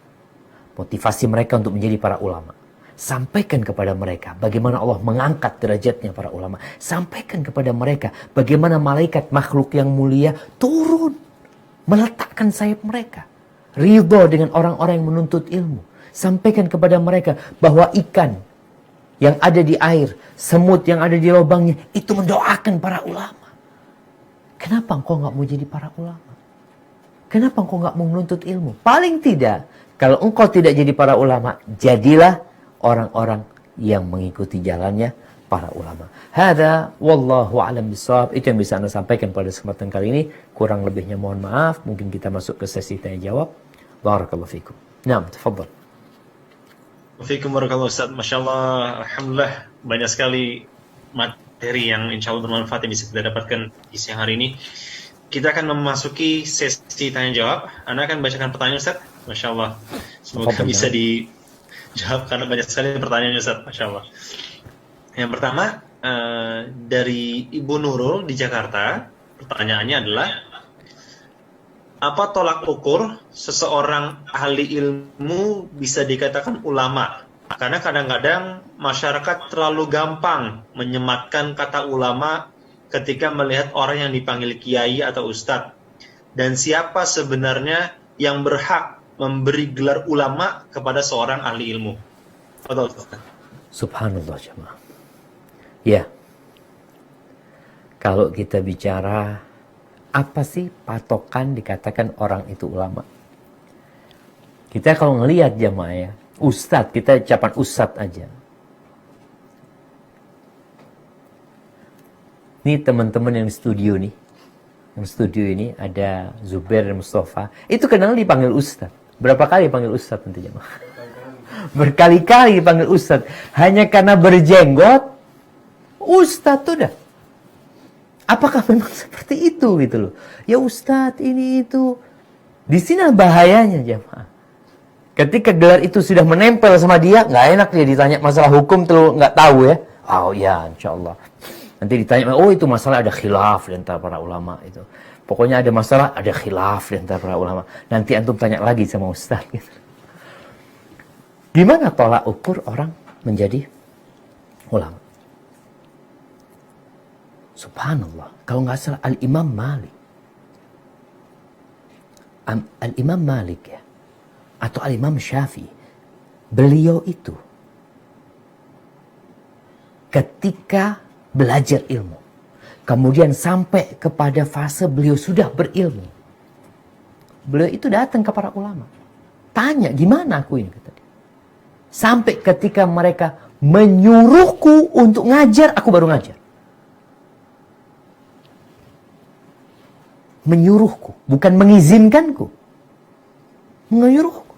motivasi mereka untuk menjadi para ulama. Sampaikan kepada mereka bagaimana Allah mengangkat derajatnya para ulama. Sampaikan kepada mereka bagaimana malaikat makhluk yang mulia turun, meletakkan sayap mereka, ridho dengan orang-orang yang menuntut ilmu. Sampaikan kepada mereka bahwa ikan yang ada di air, semut yang ada di lubangnya, itu mendoakan para ulama. Kenapa engkau nggak mau jadi para ulama? Kenapa engkau nggak mau menuntut ilmu? Paling tidak, kalau engkau tidak jadi para ulama, jadilah orang-orang yang mengikuti jalannya para ulama. Hada wallahu a'lam bishawab. Itu yang bisa Anda sampaikan pada kesempatan kali ini. Kurang lebihnya mohon maaf. Mungkin kita masuk ke sesi tanya jawab. Barakallahu fikum. Naam, tafadhal. Waalaikumsalam warahmatullahi wabarakatuh. Masya Allah, alhamdulillah banyak sekali materi yang insya Allah bermanfaat yang bisa kita dapatkan di siang hari ini. Kita akan memasuki sesi tanya jawab. Anda akan bacakan pertanyaan, Ustaz. Masya Allah. Semoga bisa dijawab karena banyak sekali pertanyaan, Ustaz. Masya Allah. Yang pertama dari Ibu Nurul di Jakarta. Pertanyaannya adalah, apa tolak ukur seseorang ahli ilmu bisa dikatakan ulama? Karena kadang-kadang masyarakat terlalu gampang menyematkan kata ulama ketika melihat orang yang dipanggil kiai atau ustadz. Dan siapa sebenarnya yang berhak memberi gelar ulama kepada seorang ahli ilmu? Subhanallah jemaah. Ya, kalau kita bicara apa sih patokan dikatakan orang itu ulama? Kita kalau ngelihat jemaah ya, ustadz, kita ucapan ustadz aja. Ini teman-teman yang di studio nih. Yang studio ini ada Zubair dan Mustafa. Itu kadang dipanggil ustadz. Berapa kali dipanggil ustadz nanti jemaah? Berkali-kali dipanggil ustadz. Hanya karena berjenggot, ustadz tuh dah. Apakah memang seperti itu gitu loh? Ya ustadz ini itu. Di sini bahayanya jemaah. Ketika gelar itu sudah menempel sama dia, nggak enak dia ditanya masalah hukum tuh nggak tahu ya. Oh ya, insya Allah. Nanti ditanya, oh itu masalah ada khilaf di antara para ulama itu. Pokoknya ada masalah, ada khilaf di antara para ulama. Nanti antum tanya lagi sama ustaz. Gitu. Gimana tolak ukur orang menjadi ulama? Subhanallah. Kalau nggak salah Al-Imam Malik. Al-Imam Malik ya. Atau Al-Imam Syafi'i. Beliau itu ketika belajar ilmu, kemudian sampai kepada fase beliau sudah berilmu, beliau itu datang ke para ulama, tanya gimana aku ini, kata dia. Sampai ketika mereka menyuruhku untuk ngajar, aku baru ngajar. Menyuruhku, bukan mengizinkanku, menyuruhku.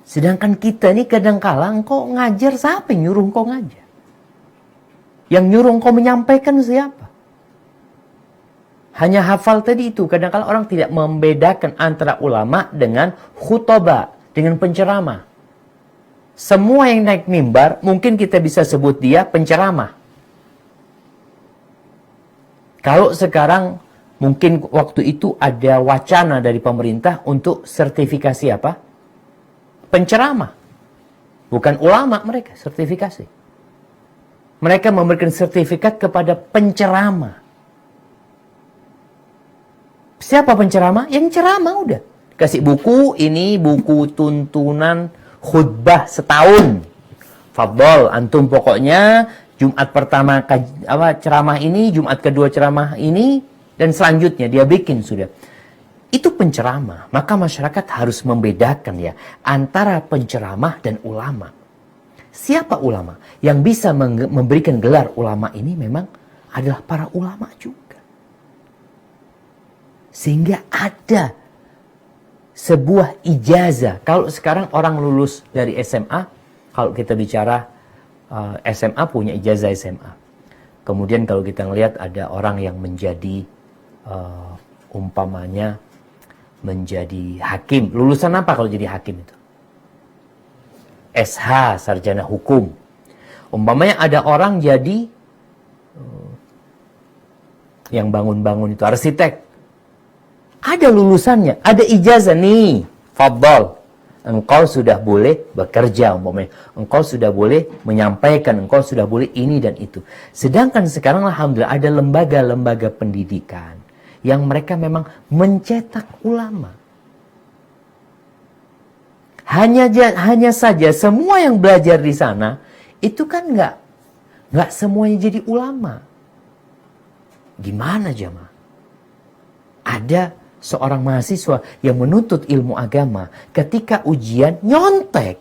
Sedangkan kita ini kadang-kala engkau ngajar, siapa yang nyuruh engkau ngajar? Yang nyuruh engkau menyampaikan siapa? Hanya hafal tadi itu. Kadang-kala orang tidak membedakan antara ulama dengan khutbah, dengan penceramah. Semua yang naik mimbar, mungkin kita bisa sebut dia penceramah. Kalau sekarang, mungkin waktu itu ada wacana dari pemerintah untuk sertifikasi apa? Penceramah. Bukan ulama mereka, sertifikasi. Mereka memberikan sertifikat kepada penceramah. Siapa penceramah? Yang ceramah udah. Kasih buku, ini buku tuntunan khutbah setahun. Fadol, antum pokoknya Jumat pertama ceramah ini, Jumat kedua ceramah ini, dan selanjutnya dia bikin sudah. Itu penceramah. Maka masyarakat harus membedakan ya antara penceramah dan ulama. Siapa ulama? Yang bisa memberikan gelar ulama ini memang adalah para ulama juga. Sehingga ada sebuah ijazah. Kalau sekarang orang lulus dari SMA, kalau kita bicara SMA punya ijazah SMA. Kemudian kalau kita ngelihat ada orang yang menjadi umpamanya menjadi hakim. Lulusan apa kalau jadi hakim itu? SH, sarjana hukum. Umpamanya ada orang jadi yang bangun-bangun itu arsitek. Ada lulusannya, ada ijazah nih. Fadhal, engkau sudah boleh bekerja umpamanya. Engkau sudah boleh menyampaikan, engkau sudah boleh ini dan itu. Sedangkan sekarang alhamdulillah ada lembaga-lembaga pendidikan yang mereka memang mencetak ulama. Hanya saja semua yang belajar di sana itu kan nggak semuanya jadi ulama. Gimana jemaah? Ada seorang mahasiswa yang menuntut ilmu agama ketika ujian nyontek.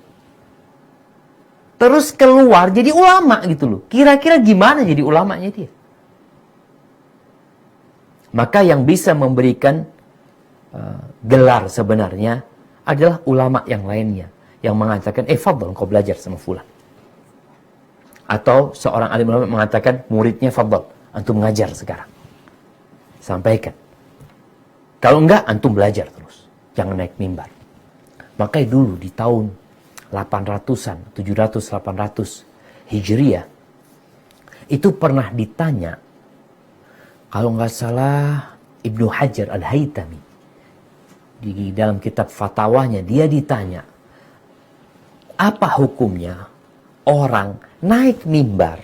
Terus keluar jadi ulama gitu loh. Kira-kira gimana jadi ulamanya dia? Maka yang bisa memberikan gelar sebenarnya adalah ulama yang lainnya. Yang mengatakan, fadhal kau belajar sama fulan. Atau seorang alim ulama mengatakan, muridnya fadhal, antum mengajar sekarang. Sampaikan. Kalau enggak, antum belajar terus. Jangan naik mimbar. Makanya dulu di tahun 800-an, 700-800 Hijriah, itu pernah ditanya, kalau nggak salah Ibnu Hajar Al-Haytami, di dalam kitab fatwanya dia ditanya, apa hukumnya orang naik mimbar,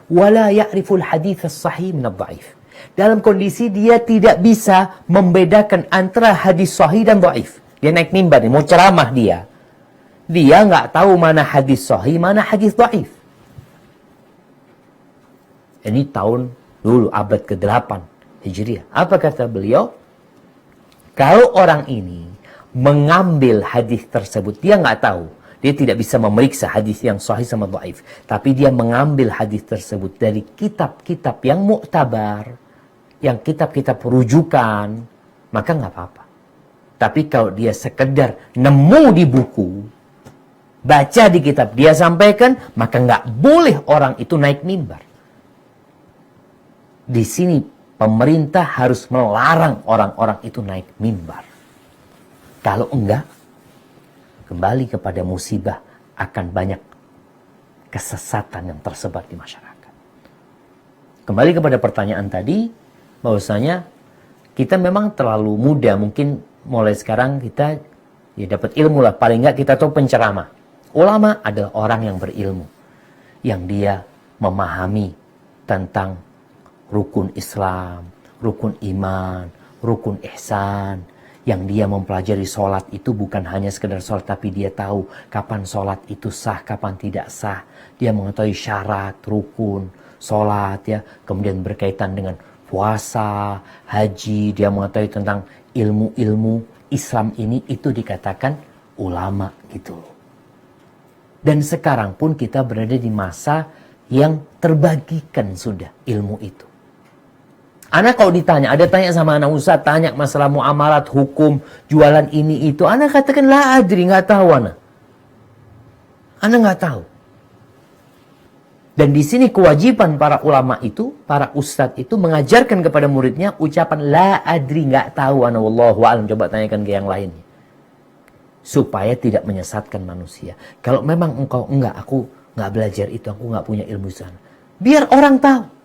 wala ya'riful hadits as-sahih min ad-dha'if. Dalam kondisi dia tidak bisa membedakan antara hadis sahih dan dhaif. Dia naik mimbar, mau ceramah dia. Dia nggak tahu mana hadis sahih, mana hadis dhaif. Ini tahun dulu abad ke-8 Hijriah. Apa kata beliau? Kalau orang ini mengambil hadis tersebut, dia nggak tahu. Dia tidak bisa memeriksa hadis yang sahih sama dhaif. Tapi dia mengambil hadis tersebut dari kitab-kitab yang muktabar, yang kitab-kitab rujukan, maka nggak apa-apa. Tapi kalau dia sekedar nemu di buku, baca di kitab, dia sampaikan, maka nggak boleh orang itu naik mimbar. Di sini pemerintah harus melarang orang-orang itu naik mimbar. Kalau enggak, kembali kepada musibah, akan banyak kesesatan yang tersebar di masyarakat. Kembali kepada pertanyaan tadi, bahwasanya kita memang terlalu muda, mungkin mulai sekarang kita ya dapat ilmu lah, paling enggak kita tahu penceramah. Ulama adalah orang yang berilmu, yang dia memahami tentang rukun Islam, rukun iman, rukun ihsan. Yang dia mempelajari sholat itu bukan hanya sekedar sholat, tapi dia tahu kapan sholat itu sah, kapan tidak sah. Dia mengetahui syarat, rukun, sholat ya. Kemudian berkaitan dengan puasa, haji. Dia mengetahui tentang ilmu-ilmu Islam ini, itu dikatakan ulama gitu. Dan sekarang pun kita berada di masa yang terbagikan sudah ilmu itu. Anak kalau ditanya, ada tanya sama anak Ustaz, tanya masalah muamalat, hukum, jualan ini itu. Anak katakan, la adri, nggak tahu anak. Anak nggak tahu. Dan di sini kewajiban para ulama itu, para ustadz itu mengajarkan kepada muridnya ucapan la adri, nggak tahu anak, wallahu a'lam. Coba tanyakan ke yang lainnya. Supaya tidak menyesatkan manusia. Kalau memang engkau enggak, aku nggak belajar itu, aku nggak punya ilmu sana. Biar orang tahu.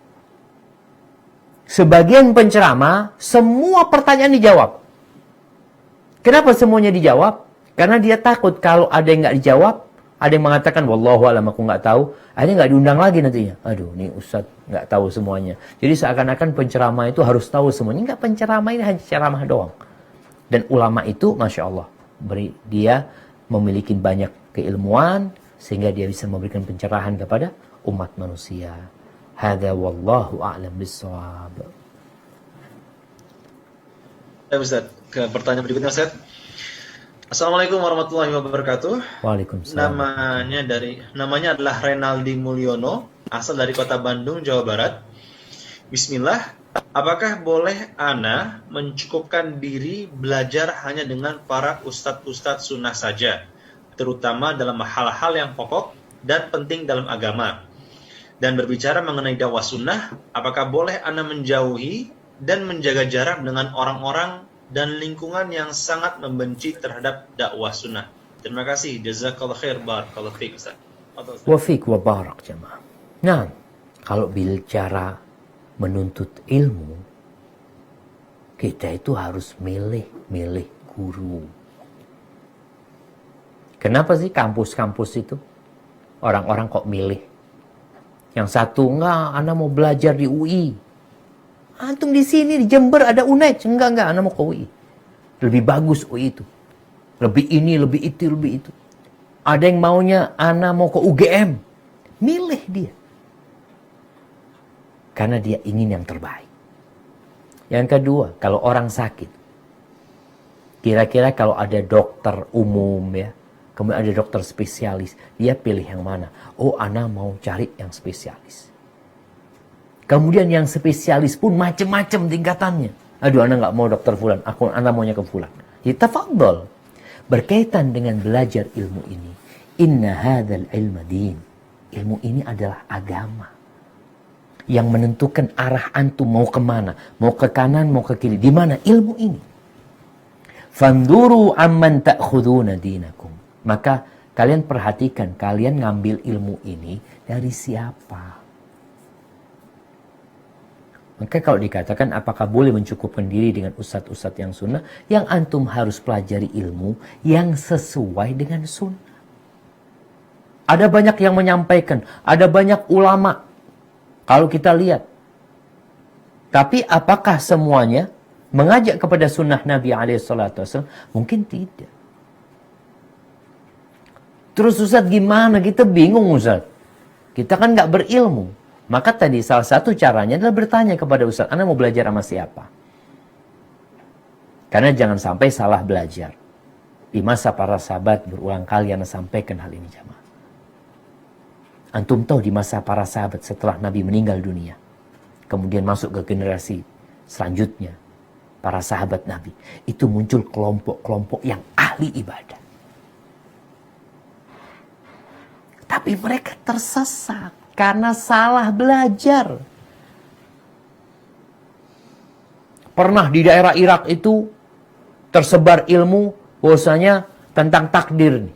Sebagian penceramah, semua pertanyaan dijawab. Kenapa semuanya dijawab? Karena dia takut kalau ada yang nggak dijawab, ada yang mengatakan, wallahu a'lam, aku nggak tahu, akhirnya nggak diundang lagi nantinya. Aduh, nih Ustadz nggak tahu semuanya. Jadi seakan-akan penceramah itu harus tahu semuanya. Nggak, penceramah ini hanya ceramah doang. Dan ulama itu, Masya Allah, dia memiliki banyak keilmuan, sehingga dia bisa memberikan pencerahan kepada umat manusia. Hadza wallahu a'lam bissawab. Ya Ustaz, ke pertanyaan berikutnya Ustaz. Assalamualaikum warahmatullahi wabarakatuh. Waalaikumsalam. Namanya adalah Renaldi Mulyono, asal dari Kota Bandung, Jawa Barat. Bismillah, apakah boleh ana mencukupkan diri belajar hanya dengan para ustadz-ustadz sunnah saja, terutama dalam hal-hal yang pokok dan penting dalam agama? Dan berbicara mengenai dakwah sunnah, apakah boleh ana menjauhi dan menjaga jarak dengan orang-orang dan lingkungan yang sangat membenci terhadap dakwah sunnah? Terima kasih. Jazakallah khair. Barakallahu fiik Ustaz. Wa fiik wa barak jamaah. Nah, kalau bicara menuntut ilmu, kita itu harus milih guru. Kenapa sih kampus-kampus itu orang-orang kok milih? Yang satu, enggak, ana mau belajar di UI. Antum di sini di Jember ada UNED. Enggak, ana mau ke UI. Lebih bagus UI itu. Lebih ini, lebih itu. Ada yang maunya ana mau ke UGM. Milih dia. Karena dia ingin yang terbaik. Yang kedua, kalau orang sakit. Kira-kira kalau ada dokter umum ya. Kemudian ada dokter spesialis. Dia pilih yang mana? Oh, ana mau cari yang spesialis. Kemudian yang spesialis pun macam-macam tingkatannya. Aduh, ana nggak mau dokter fulan. Ana maunya ke fulan. Ya, tafadhol. Berkaitan dengan belajar ilmu ini. Inna hadzal ilma din. Ilmu ini adalah agama. Yang menentukan arah antum mau kemana. Mau ke kanan, mau ke kiri. Di mana ilmu ini? Fanduru amman ta'khuduna dinakum. Maka kalian perhatikan. Kalian ngambil ilmu ini dari siapa? Maka kalau dikatakan apakah boleh mencukupkan diri dengan ustadz-ustadz yang sunnah, yang antum harus pelajari ilmu yang sesuai dengan sunnah. Ada banyak yang menyampaikan, ada banyak ulama. Kalau kita lihat. Tapi apakah semuanya mengajak kepada sunnah Nabi SAW? Mungkin tidak. Terus Ustadz gimana? Kita bingung Ustadz. Kita kan nggak berilmu. Maka tadi salah satu caranya adalah bertanya kepada Ustadz, ana mau belajar sama siapa? Karena jangan sampai salah belajar. Di masa para sahabat berulang kali ana sampaikan hal ini jamaah. Antum tahu di masa para sahabat setelah Nabi meninggal dunia. Kemudian masuk ke generasi selanjutnya. Para sahabat Nabi. Itu muncul kelompok-kelompok yang ahli ibadah. Tapi mereka tersesat. Karena salah belajar. Pernah di daerah Irak itu tersebar ilmu bahwasanya tentang takdir.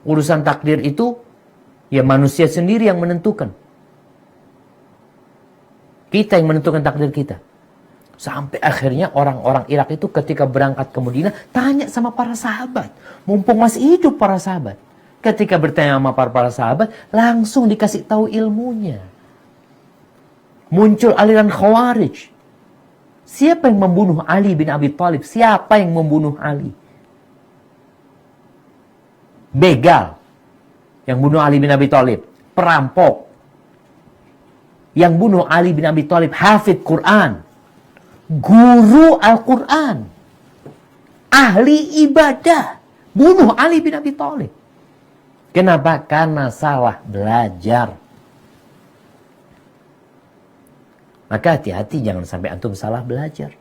Urusan takdir itu ya manusia sendiri yang menentukan. Kita yang menentukan takdir kita. Sampai akhirnya orang-orang Irak itu ketika berangkat ke Madinah tanya sama para sahabat. Mumpung masih hidup para sahabat. Ketika bertanya sama para sahabat, langsung dikasih tahu ilmunya. Muncul aliran Khawarij. Siapa yang membunuh Ali bin Abi Thalib? Siapa yang membunuh Ali? Begal. Yang bunuh Ali bin Abi Thalib. Perampok. Yang bunuh Ali bin Abi Thalib. Hafidh Quran. Guru Al-Quran. Ahli ibadah. Bunuh Ali bin Abi Thalib. Kenapa? Karena salah belajar. Maka hati-hati jangan sampai antum salah belajar.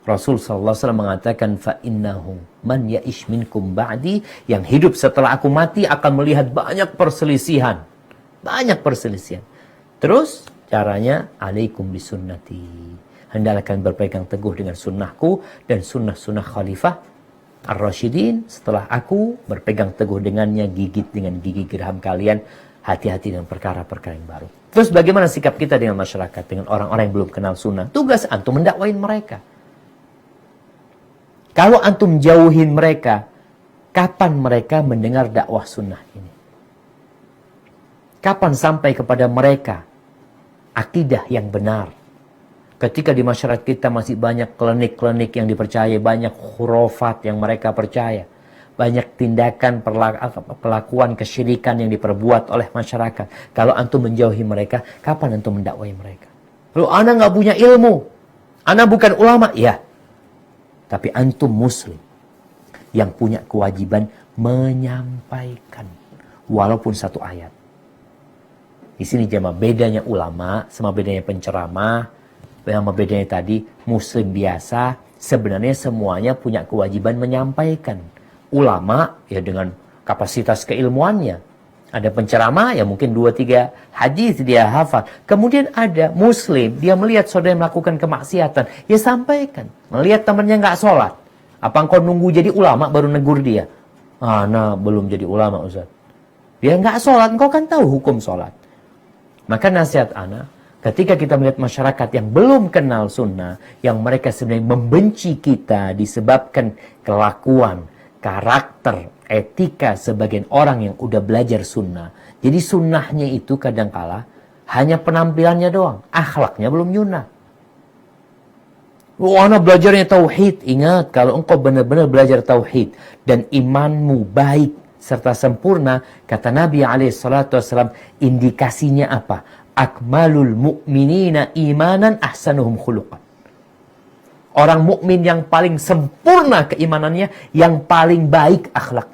Rasul SAW mengatakan, فَإِنَّهُ مَنْ يَئِشْ مِنْكُمْ بَعْدِي, yang hidup setelah aku mati akan melihat banyak perselisihan. Banyak perselisihan. Terus caranya, alaikum bisunnati. Hendaklah kalian berpegang teguh dengan sunnahku dan sunnah-sunnah khalifah Ar-Rasyidin. Setelah aku berpegang teguh dengannya, gigit dengan gigi geraham kalian. Hati-hati dengan perkara-perkara yang baru. Terus bagaimana sikap kita dengan masyarakat, dengan orang-orang yang belum kenal sunnah? Tugas antum mendakwain mereka. Kalau antum jauhin mereka, kapan mereka mendengar dakwah sunnah ini? Kapan sampai kepada mereka akidah yang benar? Ketika di masyarakat kita masih banyak klinik-klinik yang dipercaya, banyak khurafat yang mereka percaya. banyak tindakan perlakuan kesyirikan yang diperbuat oleh masyarakat. Kalau antum menjauhi mereka, kapan antum mendakwai mereka? Lalu ana nggak punya ilmu, ana bukan ulama, ya. Tapi antum muslim yang punya kewajiban menyampaikan walaupun satu ayat. Di sini jemaah bedanya ulama sama bedanya penceramah, sama bedanya tadi muslim biasa. Sebenarnya semuanya punya kewajiban menyampaikan. Ulama ya dengan kapasitas keilmuannya. Ada penceramah ya mungkin 2-3 hadis dia hafal. Kemudian ada muslim, dia melihat saudara melakukan kemaksiatan, ya sampaikan. Melihat temannya nggak sholat, apa engkau nunggu jadi ulama baru negur dia? Nah belum jadi ulama Ustaz. Dia nggak sholat, engkau kan tahu hukum sholat. Maka nasihat ana, ketika kita melihat masyarakat yang belum kenal sunnah, yang mereka sebenarnya membenci kita disebabkan kelakuan, karakter, etika sebagian orang yang udah belajar sunnah. Jadi sunnahnya itu kadangkala hanya penampilannya doang, akhlaknya belum nyunnah. Anak belajarnya tauhid. Ingat, kalau engkau benar-benar belajar tauhid dan imanmu baik serta sempurna, kata Nabi SAW, indikasinya apa? Akmalul mu'minina imanan ahsanuhum khuluqan. Orang mukmin yang paling sempurna keimanannya, yang paling baik akhlak.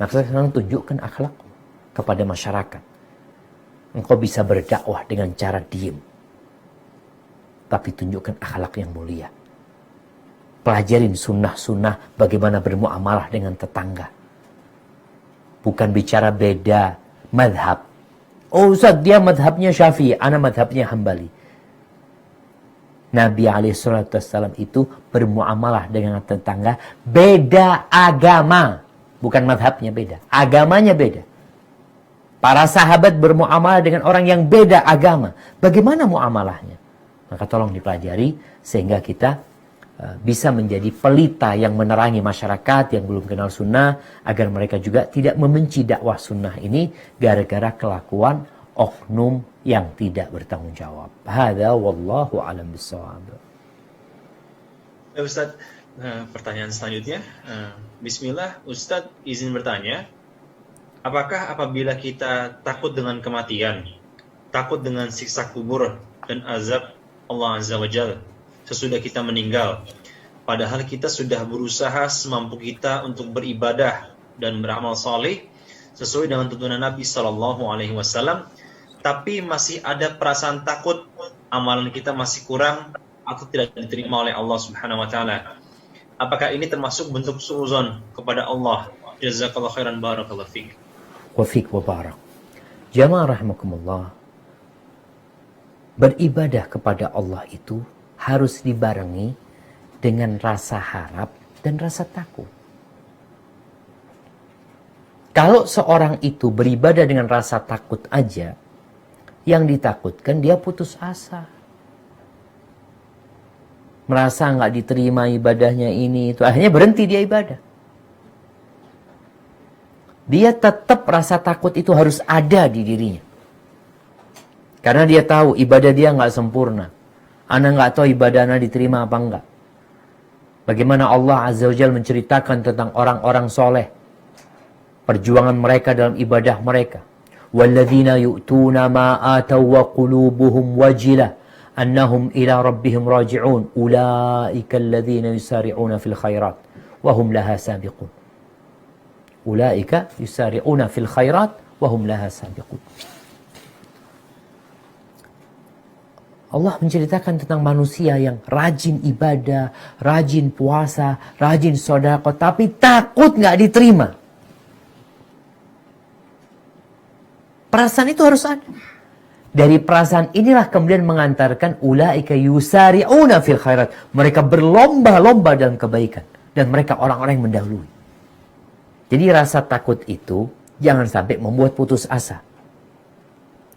Nah, sekarang tunjukkan akhlak kepada masyarakat. Engkau bisa berdakwah dengan cara diem, tapi tunjukkan akhlak yang mulia. Pelajarin sunnah-sunnah bagaimana bermuamalah dengan tetangga. Bukan bicara beda madhab. Oh Ustaz, dia madhabnya Syafi'i, ana madhabnya Hambali. Nabi SAW itu bermuamalah dengan tetangga beda agama. Bukan madhabnya beda, agamanya beda. Para sahabat bermuamalah dengan orang yang beda agama. Bagaimana muamalahnya? Maka tolong dipelajari sehingga kita bisa menjadi pelita yang menerangi masyarakat yang belum kenal sunnah, agar mereka juga tidak membenci dakwah sunnah ini gara-gara kelakuan oknum yang tidak bertanggung jawab. Hadza wallahu a'lam bissawab. Ustaz, pertanyaan selanjutnya. Bismillah, Ustaz izin bertanya. Apakah apabila kita takut dengan kematian, takut dengan siksa kubur dan azab Allah Azza wa Jalla sesudah kita meninggal, padahal kita sudah berusaha semampu kita untuk beribadah dan beramal saleh sesuai dengan tuntunan Nabi Sallallahu Alaihi Wasallam, tapi masih ada perasaan takut amalan kita masih kurang atau tidak diterima oleh Allah Subhanahu Wa Taala. Apakah ini termasuk bentuk suudzon kepada Allah? Jazakallahu khairan, barakallahu fiik. Wa fiik wa barak. Jamaah rahimakumullah. Beribadah kepada Allah itu harus dibarengi dengan rasa harap dan rasa takut. Kalau seorang itu beribadah dengan rasa takut aja, yang ditakutkan dia putus asa. Merasa nggak diterima ibadahnya ini, itu akhirnya berhenti dia ibadah. Dia tetap rasa takut itu harus ada di dirinya. Karena dia tahu ibadah dia nggak sempurna. Ana nggak tahu ibadah ana diterima apa enggak. Bagaimana Allah Azza wa Jalla menceritakan tentang orang-orang soleh, perjuangan mereka dalam ibadah mereka. Walladzina yu'tuna ma ataw wa qulubuhum wajilah annahum ila rabbihim raji'un ulaika alladzina yusari'una fil khairat wa hum laha sabiqun. Ulaika yusari'una fil khairat wa hum laha sabiqun. Allah menceritakan tentang manusia yang rajin ibadah, rajin puasa, rajin sedekah, tapi takut nggak diterima. Perasaan itu harus ada. Dari perasaan inilah kemudian mengantarkan ulaika yusari'una fil khairat. Mereka berlomba-lomba dalam kebaikan. Dan mereka orang-orang yang mendahului. Jadi rasa takut itu jangan sampai membuat putus asa.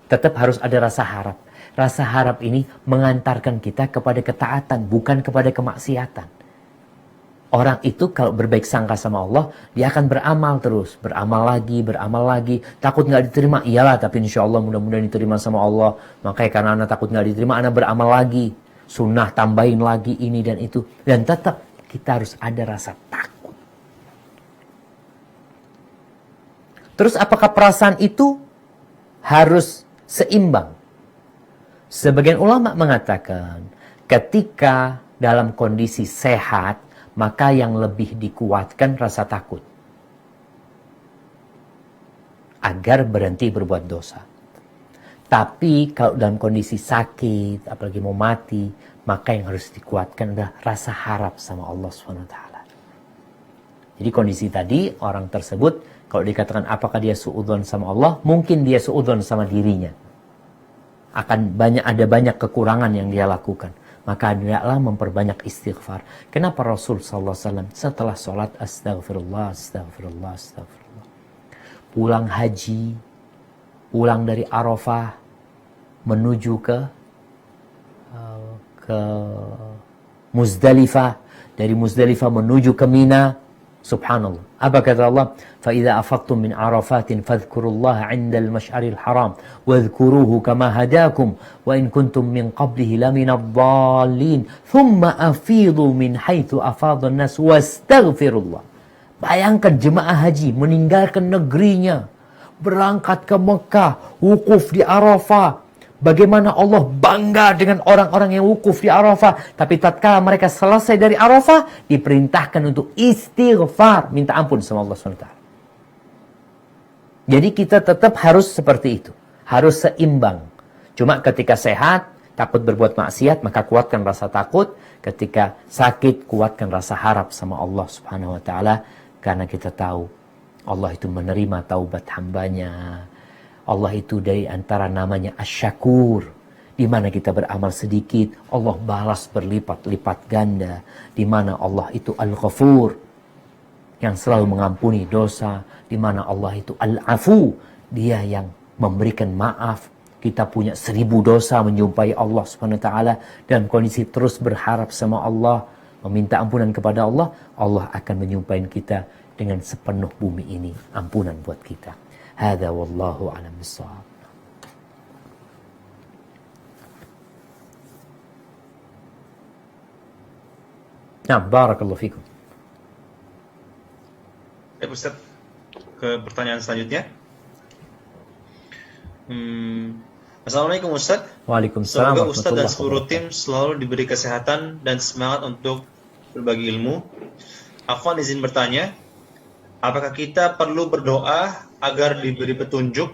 Tetap harus ada rasa harap. Rasa harap ini mengantarkan kita kepada ketaatan, bukan kepada kemaksiatan. Orang itu kalau berbaik sangka sama Allah, dia akan beramal terus. Beramal lagi. Takut nggak diterima, iyalah, tapi insya Allah mudah-mudahan diterima sama Allah. Makanya karena anak takut nggak diterima, anak beramal lagi. Sunnah tambahin lagi ini dan itu. Dan tetap kita harus ada rasa takut. Terus apakah perasaan itu harus seimbang? Sebagian ulama mengatakan ketika dalam kondisi sehat, maka yang lebih dikuatkan rasa takut agar berhenti berbuat dosa. Tapi kalau dalam kondisi sakit, apalagi mau mati, maka yang harus dikuatkan adalah rasa harap sama Allah SWT. Jadi kondisi tadi, orang tersebut, kalau dikatakan apakah dia suudzon sama Allah, mungkin dia suudzon sama dirinya. Ada banyak kekurangan yang dia lakukan. Maka hendaklah memperbanyak istighfar. Kenapa Rasul SAW setelah sholat astagfirullah, astagfirullah, astagfirullah. Pulang haji, pulang dari Arafah, menuju ke Muzdalifah, dari Muzdalifah menuju ke Mina. Subhanallah. Apa kata Allah? فَإِذَا أَفَضْتُم مِّنْ عَرَفَاتٍ فَاذْكُرُوا اللَّهَ عِندَ الْمَشْعَرِ الْحَرَامِ وَاذْكُرُوهُ كَمَا هَدَاكُمْ وَإِن كُنتُم مِّن قَبْلِهِ لَمِنَ الضَّالِّينَ ثُمَّ أَفِيضُوا مِنْ حَيْثُ أَفَاضَ النَّاسُ وَاسْتَغْفِرُوا اللَّهَ. Bayangkan jemaah haji meninggalkan negerinya, berangkat ke Mekah, wukuf di Arafah. Bagaimana Allah bangga dengan orang-orang yang wukuf di Arafah. Tapi tatkala mereka selesai dari Arafah, diperintahkan untuk istighfar, minta ampun sama Allah SWT. Jadi kita tetap harus seperti itu. Harus seimbang. Cuma ketika sehat, takut berbuat maksiat, maka kuatkan rasa takut. Ketika sakit, kuatkan rasa harap sama Allah Subhanahu wa Ta'ala. Karena kita tahu Allah itu menerima taubat hambanya. Allah itu dari antara namanya Asy-Syakur, di mana kita beramal sedikit, Allah balas berlipat-lipat ganda. Di mana Allah itu Al-Ghafur, yang selalu mengampuni dosa. Di mana Allah itu Al-Afu, dia yang memberikan maaf. Kita punya 1000 dosa menjumpai Allah Subhanahu wa Ta'ala, dalam kondisi terus berharap sama Allah, meminta ampunan kepada Allah, Allah akan menyumpahin kita dengan sepenuh bumi ini ampunan buat kita. Hadza wallahu a'lam bissawab. Nah, barakallahu fikum. Ustaz, ke pertanyaan selanjutnya. Assalamualaikum Ustaz. Waalaikumsalam. Semoga Ustaz dan seluruh tim selalu diberi kesehatan dan semangat untuk berbagi ilmu. Aku izin bertanya, apakah kita perlu berdoa agar diberi petunjuk,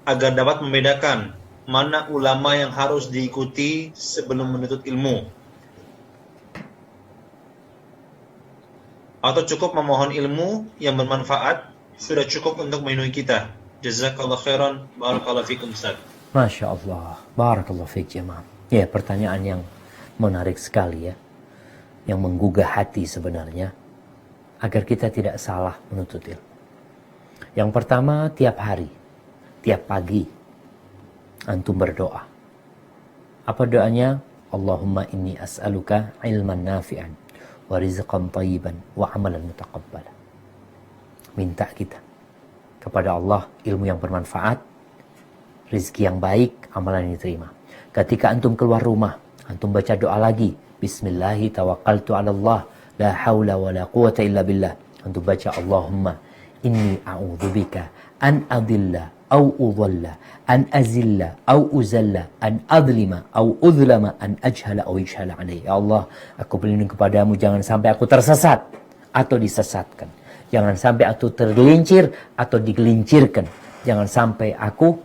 agar dapat membedakan mana ulama yang harus diikuti sebelum menuntut ilmu? Atau cukup memohon ilmu yang bermanfaat, sudah cukup untuk melindungi kita? Jazakallah khairan, barakallahu fikum Ustaz. Masya Allah, barakallahu fiik jemaah. Ya, pertanyaan yang menarik sekali ya, yang menggugah hati sebenarnya, agar kita tidak salah menuntut ilmu. Yang pertama, tiap hari, tiap pagi, antum berdoa. Apa doanya? Allahumma inni as'aluka ilman nafi'an, wa rizqan tayyiban, wa amalan mutaqabbala. Minta kita kepada Allah ilmu yang bermanfaat, rizki yang baik, amalan yang diterima. Ketika antum keluar rumah, antum baca doa lagi. Bismillahi tawakkaltu ala Allah, la hawla wa la quwata illa billah. Antum baca Allahumma inni a'udzubika an adilla au udhalla an azilla au uzalla an adlima au udhlama an ajhala au yujhala alaihi. Ya Allah, aku berlindung kepadamu, jangan sampai aku tersesat atau disesatkan. Jangan sampai aku tergelincir atau digelincirkan. Jangan sampai aku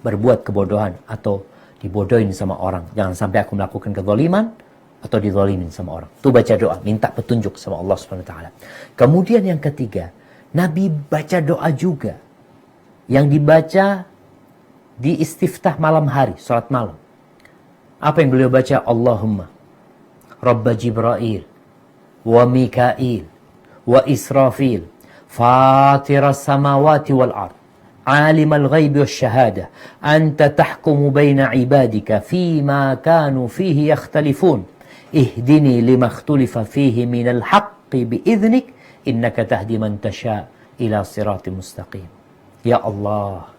berbuat kebodohan atau dibodohin sama orang. Jangan sampai aku melakukan kezaliman atau dizalimin sama orang. Itu baca doa, minta petunjuk sama Allah Subhanahu wa Ta'ala. Kemudian yang ketiga, Nabi baca doa juga yang dibaca di istiftah malam hari, salat malam. Apa yang beliau baca? Allahumma Rabba Jibril wa Mikail wa Israfil Fatiras samawati wal ard عالم الغيب والشهادة أنت تحكم بين عبادك فيما كانوا فيه يختلفون اهدني لما اختلف فيه من الحق بإذنك إنك تهدي من تشاء إلى صراط مستقيم. Ya Allah,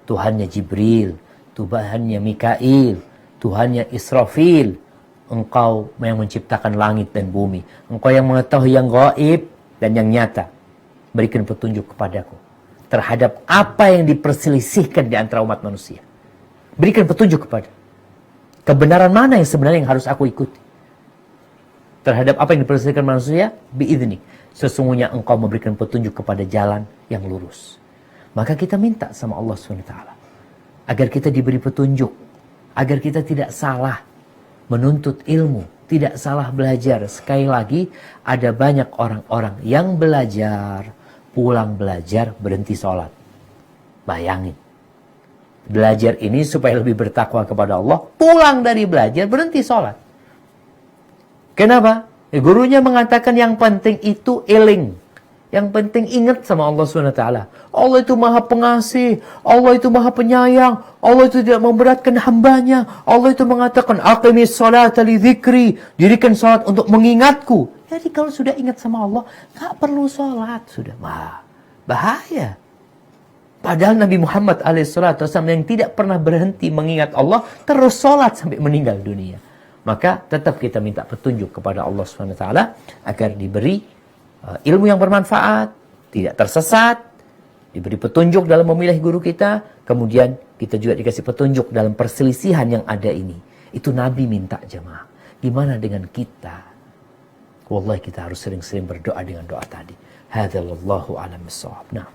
Tuhannya Jibril, Tuhannya Mikail, Tuhannya Israfil, Engkau yang menciptakan langit dan bumi, Engkau yang mengetahui yang gaib dan yang nyata. Berikan petunjuk kepadaku terhadap apa yang diperselisihkan di antara umat manusia. Berikan petunjuk kepada kebenaran mana yang sebenarnya yang harus aku ikuti terhadap apa yang diperselisihkan manusia. Biidzni, sesungguhnya engkau memberikan petunjuk kepada jalan yang lurus. Maka kita minta sama Allah SWT agar kita diberi petunjuk, agar kita tidak salah menuntut ilmu, tidak salah belajar. Sekali lagi, ada banyak orang-orang yang belajar, pulang belajar, berhenti sholat. Bayangin. Belajar ini supaya lebih bertakwa kepada Allah, pulang dari belajar, berhenti sholat. Kenapa? Gurunya mengatakan yang penting itu eling. Yang penting ingat sama Allah SWT. Allah itu maha pengasih. Allah itu maha penyayang. Allah itu tidak memberatkan hambanya. Allah itu mengatakan, aqimis salata li dzikri. Dirikan salat untuk mengingatku. Jadi kalau sudah ingat sama Allah, gak perlu salat. Sudah bahaya. Padahal Nabi Muhammad SAW yang tidak pernah berhenti mengingat Allah, terus salat sampai meninggal dunia. Maka tetap kita minta petunjuk kepada Allah SWT agar diberi ilmu yang bermanfaat, tidak tersesat, diberi petunjuk dalam memilih guru kita, kemudian kita juga dikasih petunjuk dalam perselisihan yang ada ini. Itu Nabi minta jemaah. Gimana dengan kita? Wallahi kita harus sering-sering berdoa dengan doa tadi. Hadza wallahu a'lam bissawab. Nah.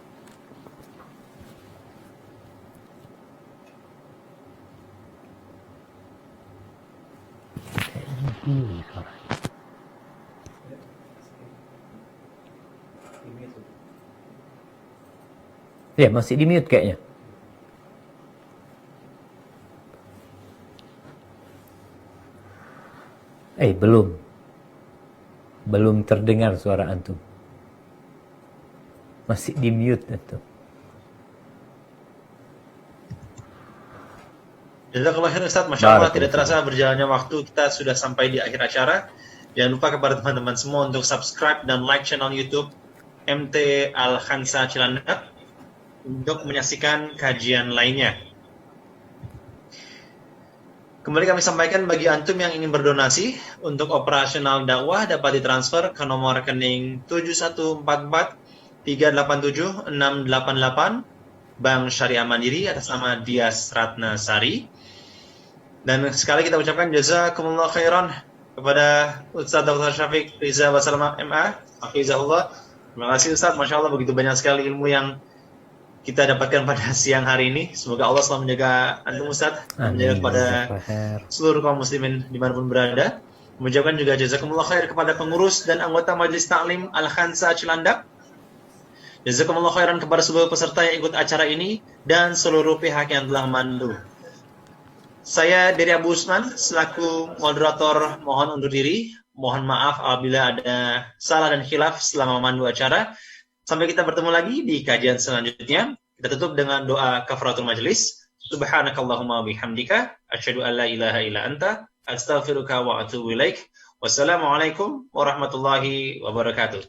Pilih suara. Ya, masih di mute kayaknya. Belum. Belum terdengar suara antum. Masih di mute antum. Jazakallah khair Ustaz, Masya Allah, tidak terasa berjalannya waktu, kita sudah sampai di akhir acara. Jangan lupa kepada teman-teman semua untuk subscribe dan like channel YouTube MT Al-Khansa Cilandak untuk menyaksikan kajian lainnya. Kembali kami sampaikan bagi antum yang ingin berdonasi untuk operasional dakwah dapat ditransfer ke nomor rekening 7144 387 688 Bank Syariah Mandiri atas nama Dias Ratnasari. Dan sekali kita ucapkan jazakumullah khairan kepada Ustaz Dr. Syafiq Riza Basalama MA, hafizahullah. Terima kasih Ustaz, Masya Allah begitu banyak sekali ilmu yang kita dapatkan pada siang hari ini. Semoga Allah selalu menjaga antum Ustaz, menjaga kepada seluruh kaum muslimin dimanapun berada. Mengucapkan juga jazakumullah khair kepada pengurus dan anggota Majelis Ta'lim Al-Khansa Cilandak. Jazakumullah khairan kepada seluruh peserta yang ikut acara ini dan seluruh pihak yang telah memandu. Saya Dery Abu Usman selaku moderator mohon undur diri. Mohon maaf apabila ada salah dan khilaf selama memandu acara. Sampai kita bertemu lagi di kajian selanjutnya. Kita tutup dengan doa kafaratul majelis. Subhanakallahumma bihamdika asyhadu an la ilaha illa anta astaghfiruka wa atubu ilaik. Wassalamualaikum warahmatullahi wabarakatuh.